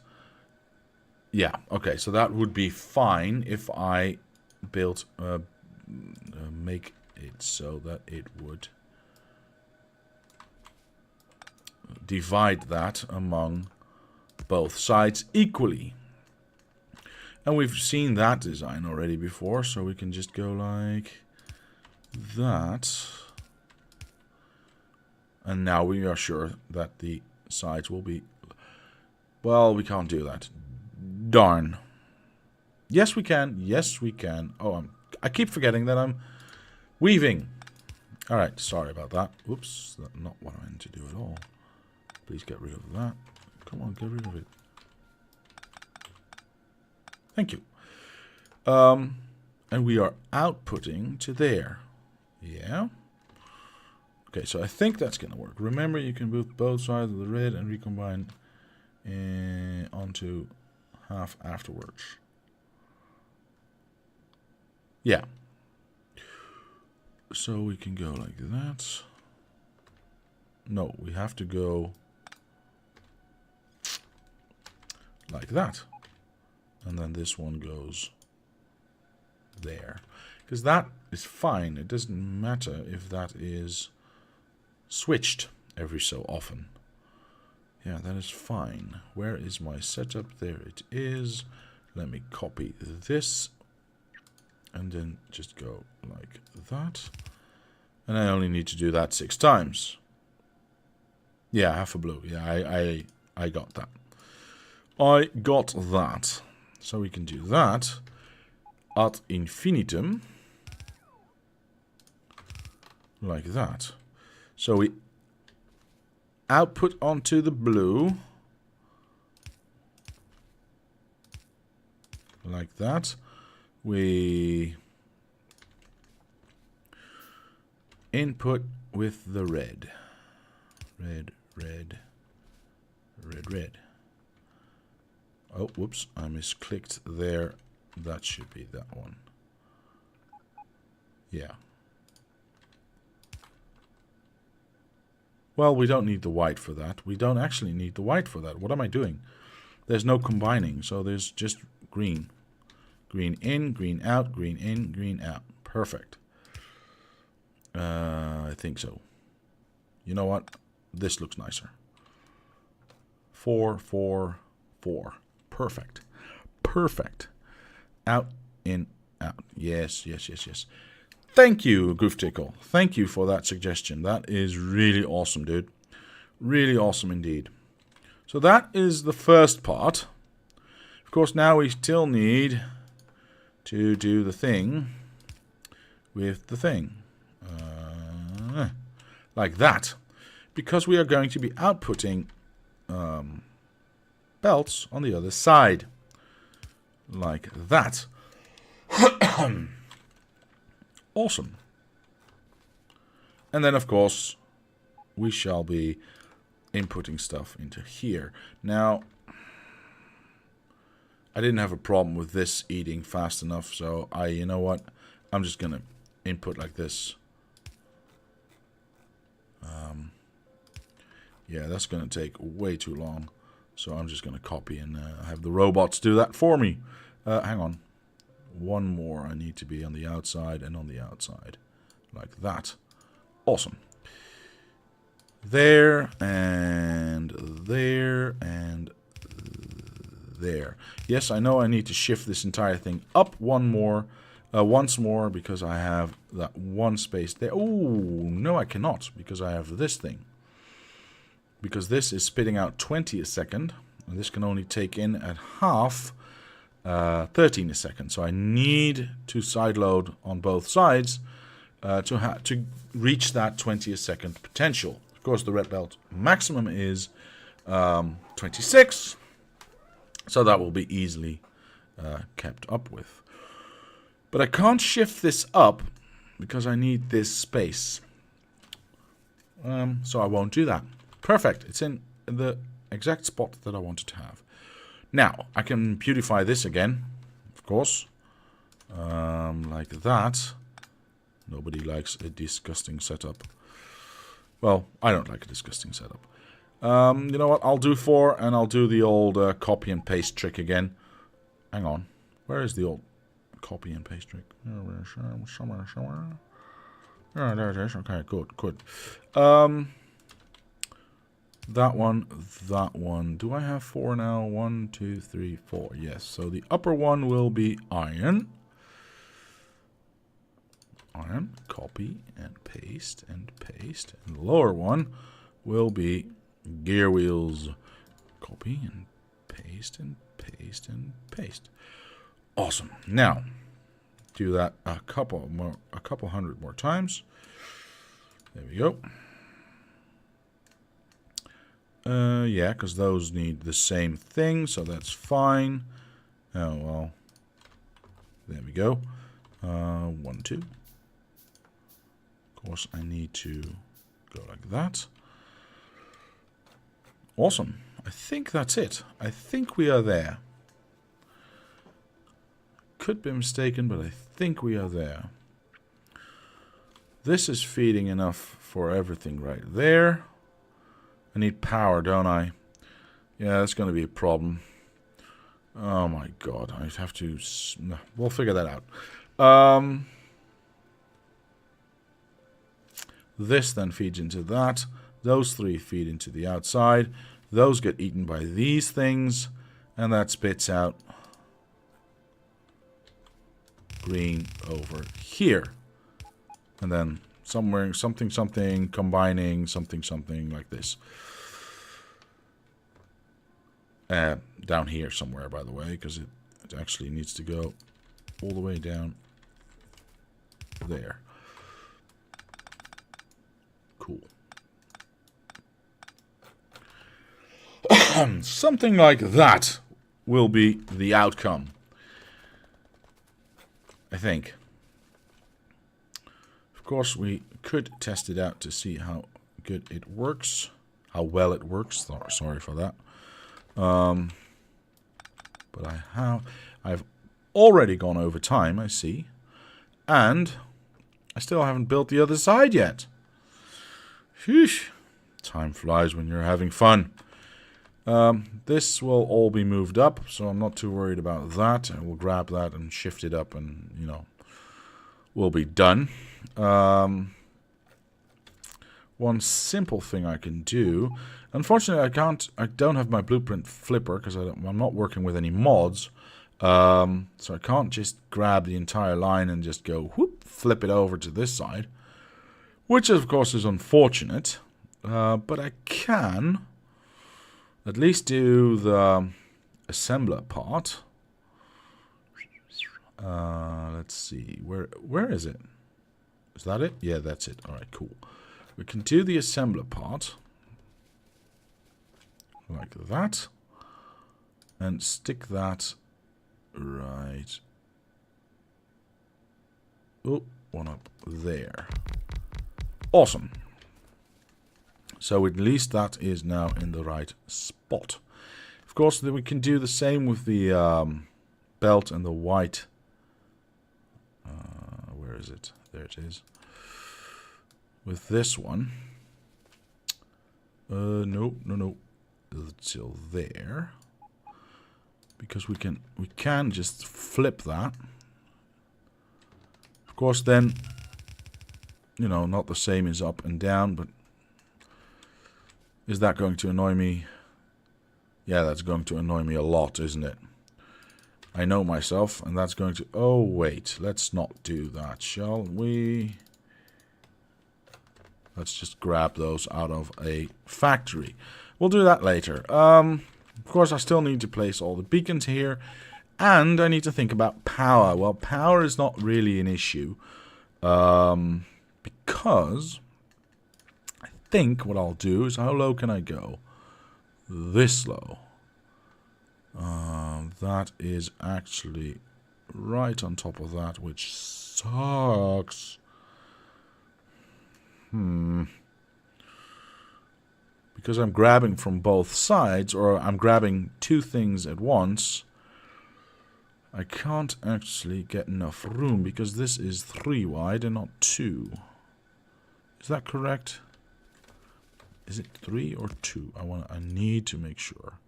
Yeah, okay, so that would be fine if I built... make it so that it would divide that among both sides equally. And we've seen that design already before, so we can just go like that. And now we are sure that the sides will be... Well, we can't do that. Darn. Yes, we can. Yes, we can. Oh, I keep forgetting that I'm weaving. Alright, sorry about that. Whoops, that's not what I meant to do at all. Please get rid of that. Come on, get rid of it. Thank you. And we are outputting to there. Yeah. Okay, so I think that's going to work. Remember, you can move both sides of the red and recombine onto half afterwards. Yeah. So we can go like that. No, we have to go like that. And then this one goes there. Because that is fine. It doesn't matter if that is switched every so often. Yeah, that is fine. Where is my setup? There it is. Let me copy this. And then just go like that. And I only need to do that 6 times. Yeah, half a blue. Yeah, I got that. I got that. So we can do that ad infinitum. Like that. So we output onto the blue. Like that. We input with the red. Red, red, red, red. Oh, whoops, I misclicked there. That should be that one. Yeah. Well, we don't need the white for that. We don't actually need the white for that. What am I doing? There's no combining, so there's just green. Green in, green out, green in, green out. Perfect. I think so. You know what? This looks nicer. 4, 4, 4. Perfect. Perfect. Out, in, out. Yes, yes, yes, yes. Thank you, Gooftickle. Thank you for that suggestion. That is really awesome, dude. Really awesome indeed. So that is the first part. Of course, now we still need to do the thing with the thing. Like that. Because we are going to be outputting belts on the other side. Like that. Awesome. And then, of course, we shall be inputting stuff into here. Now, I didn't have a problem with this eating fast enough, so you know what? I'm just going to input like this. Yeah, that's going to take way too long. So I'm just going to copy and have the robots do that for me. Hang on. One more. I need to be on the outside and on the outside. Like that. Awesome. There and there and there. Yes, I know I need to shift this entire thing up once more because I have that one space there. Oh, no, I cannot because I have this thing. Because this is spitting out 20 a second, and this can only take in at half 13 a second. So I need to sideload on both sides to reach that 20 a second potential. Of course, the red belt maximum is 26, so that will be easily kept up with. But I can't shift this up because I need this space. So I won't do that. Perfect. It's in the exact spot that I wanted to have. Now, I can beautify this again, of course. Like that. Nobody likes a disgusting setup. Well, I don't like a disgusting setup. You know what? I'll do 4, and I'll do the old copy and paste trick again. Hang on. Where is the old copy and paste trick? Somewhere. Oh, there it is. Okay, good. That one. Do I have 4 now? 1, 2, 3, 4. Yes. So the upper one will be iron. Copy and paste and paste. And the lower one will be gear wheels. Copy and paste and paste and paste. Awesome. Now, do that a couple hundred more times. There we go. Yeah, because those need the same thing, so that's fine. Oh, well. There we go. 1, 2. Of course, I need to go like that. Awesome. I think that's it. I think we are there. Could be mistaken, but I think we are there. This is feeding enough for everything right there. I need power, don't I? Yeah, that's going to be a problem. Oh my god, I have to... No, we'll figure that out. This then feeds into that. Those 3 feed into the outside. Those get eaten by these things. And that spits out green over here. And then somewhere, something, combining, something like this. Down here somewhere, by the way, because it actually needs to go all the way down there. Cool. Something like that will be the outcome, I think. Of course, we could test it out to see how good it works, how well it works. Sorry for that. But I've already gone over time, I see, and I still haven't built the other side yet. Sheesh. Time flies when you're having fun. This will all be moved up, so I'm not too worried about that. I will grab that and shift it up, and we'll be done. One simple thing I can do. Unfortunately, I don't have my blueprint flipper because I'm not working with any mods. So I can't just grab the entire line and just go whoop, flip it over to this side, which of course is unfortunate. But I can at least do the assembler part. Let's see, where is it? Is that it? Yeah, that's it. All right, cool. We can do the assembler part. Like that. And stick that right. Oh, one up there. Awesome. So at least that is now in the right spot. Of course, then we can do the same with the belt and the white. Where is it? There it is. With this one. No. It's still there. Because we can just flip that. Of course, then, you know, not the same as up and down, but is that going to annoy me? Yeah, that's going to annoy me a lot, isn't it? I know myself, and that's going to... Oh, wait. Let's not do that, shall we? Let's just grab those out of a factory. We'll do that later. Of course, I still need to place all the beacons here. And I need to think about power. Well, power is not really an issue. Because I think what I'll do is, how low can I go? This low. That is actually right on top of that, which sucks. Because I'm grabbing from both sides, or I'm grabbing two things at once, I can't actually get enough room, because this is 3 wide and not 2. Is that correct? Is it 3 or 2? I need to make sure.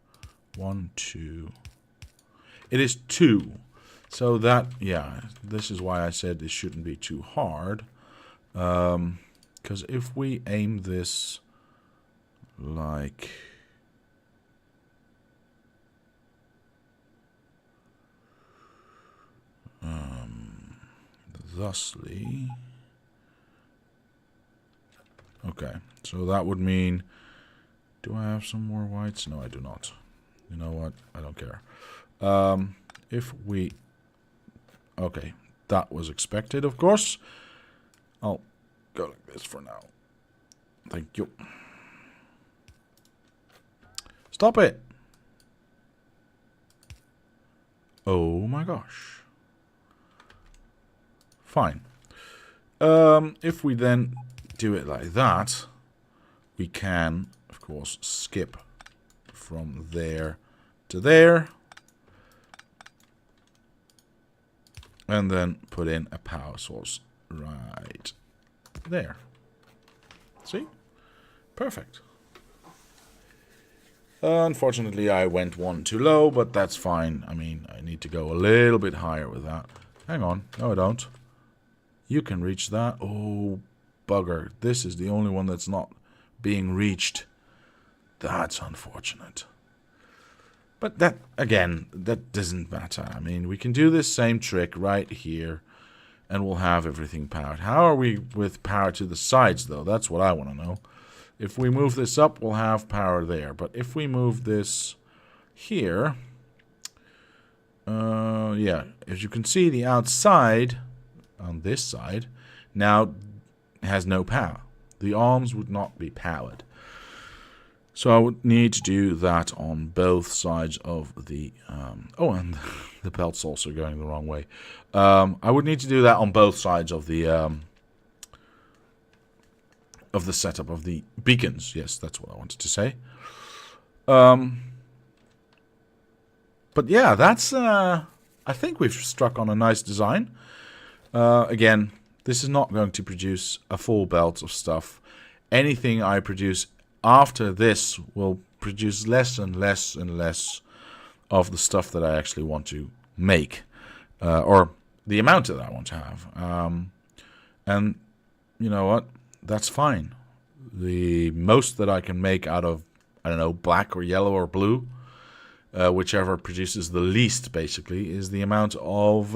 1, 2. It is 2. So that, yeah, this is why I said this shouldn't be too hard. Because if we aim this like... thusly... Okay, so that would mean... Do I have some more whites? No, I do not. You know what? I don't care. If we... Okay, that was expected, of course. I'll go like this for now. Thank you. Stop it! Oh my gosh. Fine. If we then do it like that, we can, of course, skip from there to there. And then put in a power source right there. See? Perfect. Unfortunately, I went one too low, but that's fine. I mean, I need to go a little bit higher with that. Hang on. No, I don't. You can reach that. Oh, bugger. This is the only one that's not being reached. That's unfortunate. But that, again, that doesn't matter. I mean, we can do this same trick right here, and we'll have everything powered. How are we with power to the sides, though? That's what I want to know. If we move this up, we'll have power there. But if we move this here, yeah, as you can see, the outside on this side now has no power. The arms would not be powered. So I would need to do that on both sides of the... oh, and the belt's also going the wrong way. I would need to do that on both sides of the setup of the beacons. Yes, that's what I wanted to say. But yeah, that's... I think we've struck on a nice design. Again, this is not going to produce a full belt of stuff. Anything I produce after this will produce less and less and less of the stuff that I actually want to make. Or the amount that I want to have. And you know what? That's fine. The most that I can make out of, I don't know, black or yellow or blue, whichever produces the least, basically, is the amount of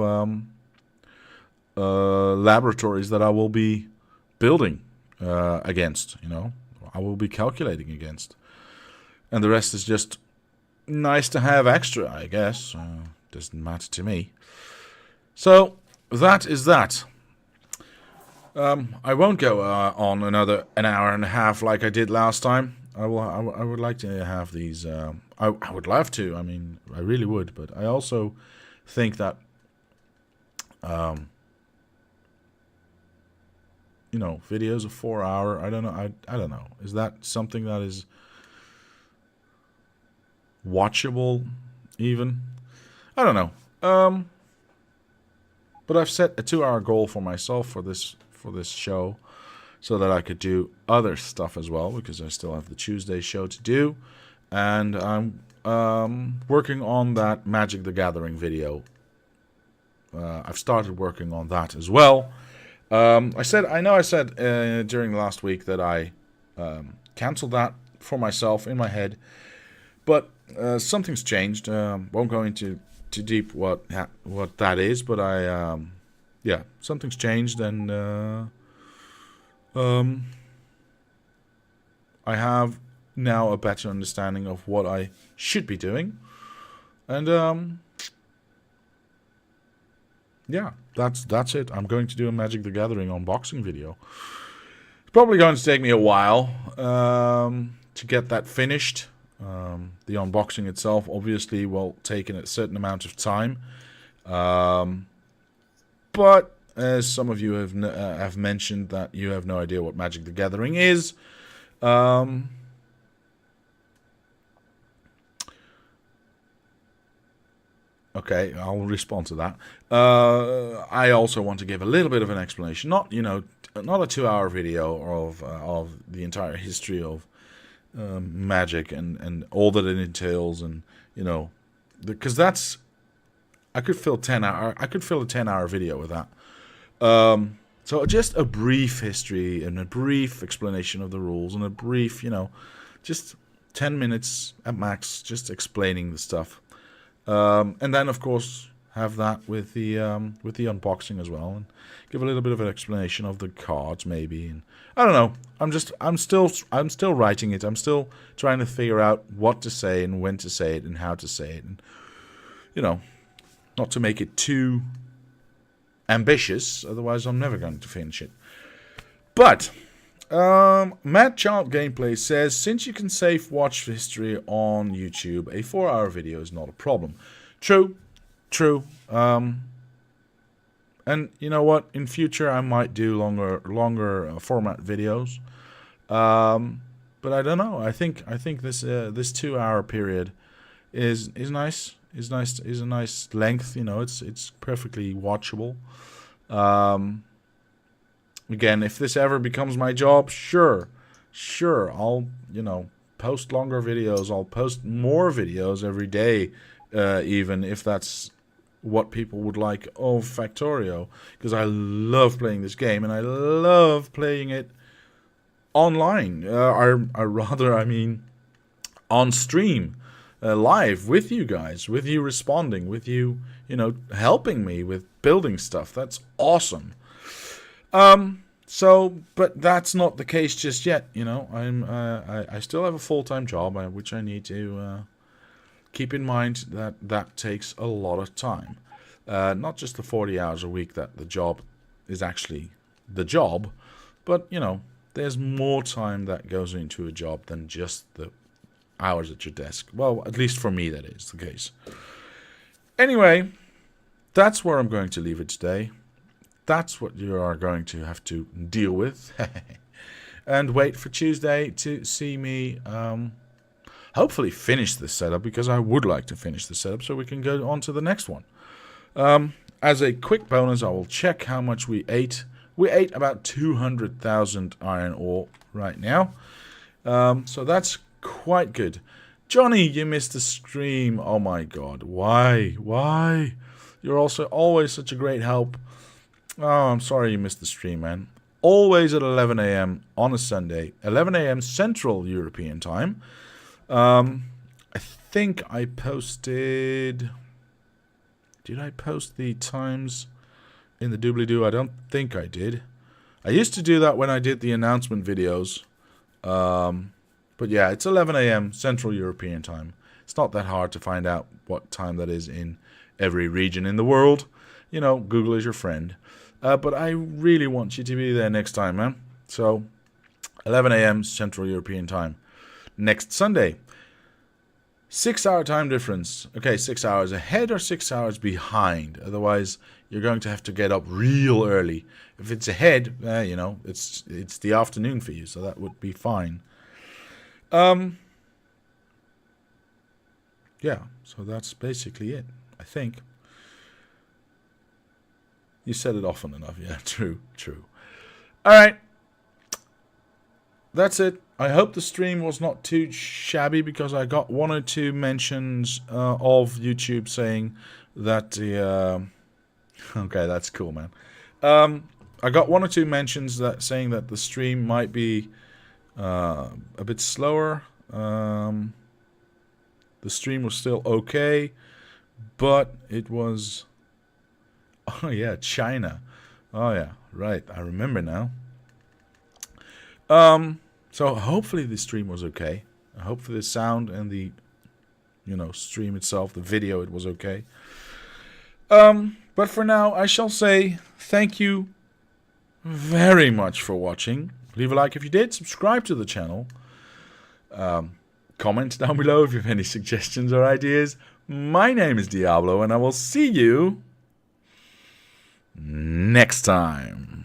laboratories that I will be building against, you know. I will be calculating against. And the rest is just nice to have extra, I guess. Doesn't matter to me. So, that is that. I won't go on an hour and a half like I did last time. I would like to have these. I would love to. I mean, I really would. But I also think that, videos of 4 hour. I don't know. I don't know. Is that something that is watchable? Even I don't know. But I've set a 2 hour goal for myself for this show, so that I could do other stuff as well, because I still have the Tuesday show to do, and I'm working on that Magic the Gathering video. I've started working on that as well. I said during last week that I cancelled that for myself in my head, but something's changed. Won't go into too deep what that is, but something's changed, and I have now a better understanding of what I should be doing, and that's it. I'm going to do a Magic the Gathering unboxing video. It's probably going to take me a while to get that finished. The unboxing itself obviously will take a certain amount of time, but as some of you have mentioned that you have no idea what Magic the Gathering is, okay, I'll respond to that. I also want to give a little bit of an explanation, not a 2 hour video of the entire history of Magic and all that it entails, and because that's I could fill a 10-hour video with that. So just a brief history and a brief explanation of the rules and a brief, just 10 minutes at max, just explaining the stuff. And then of course have that with the unboxing as well, and give a little bit of an explanation of the cards maybe. And I don't know. I'm still writing it. I'm still trying to figure out what to say and when to say it and how to say it, and not to make it too ambitious, otherwise I'm never going to finish it. But Mad Child Gameplay says, since you can save watch history on YouTube, a 4-hour video is not a problem. True. And you know what? In future, I might do longer format videos. But I don't know. I think this 2-hour period is nice. Is a nice length. It's perfectly watchable. Again, if this ever becomes my job, sure, I'll post longer videos. I'll post more videos every day, even if that's what people would like of Factorio, because I love playing this game and I love playing it online. I mean, on stream, live with you guys, with you responding, with you, helping me with building stuff. That's awesome. But that's not the case just yet. I still have a full-time job, which I need to keep in mind that takes a lot of time. Not just the 40 hours a week that the job is actually the job, but, there's more time that goes into a job than just the hours at your desk. Well, at least for me that is the case. Anyway, that's where I'm going to leave it today. That's what you are going to have to deal with. And wait for Tuesday to see me hopefully finish this setup, because I would like to finish the setup so we can go on to the next one. As a quick bonus, I will check how much we ate. We ate about 200,000 iron ore right now. So that's quite good. Johnny, you missed the stream. Oh my god. Why? You're also always such a great help. Oh, I'm sorry you missed the stream, man. Always at 11 a.m. on a Sunday. 11 a.m. Central European Time. I think I posted... Did I post the times in the doobly-doo? I don't think I did. I used to do that when I did the announcement videos. But yeah, it's 11 a.m. Central European Time. It's not that hard to find out what time that is in every region in the world. Google is your friend. But I really want you to be there next time, man. So, 11 a.m. Central European Time. Next Sunday. 6-hour time difference. Okay, 6 hours ahead or 6 hours behind. Otherwise, you're going to have to get up real early. If it's ahead, it's the afternoon for you, so that would be fine. Yeah, so that's basically it, I think. You said it often enough. Yeah, true. All right. That's it. I hope the stream was not too shabby, because I got 1 or 2 mentions of YouTube saying that the... okay, that's cool, man. I got 1 or 2 mentions that saying that the stream might be a bit slower. The stream was still okay, but it was... oh, yeah, China. Oh, yeah, right. I remember now. So hopefully the stream was okay. Hopefully the sound and the, stream itself, the video, it was okay. But for now, I shall say thank you very much for watching. Leave a like if you did. Subscribe to the channel. Comment down below if you have any suggestions or ideas. My name is Diablo, and I will see you next time.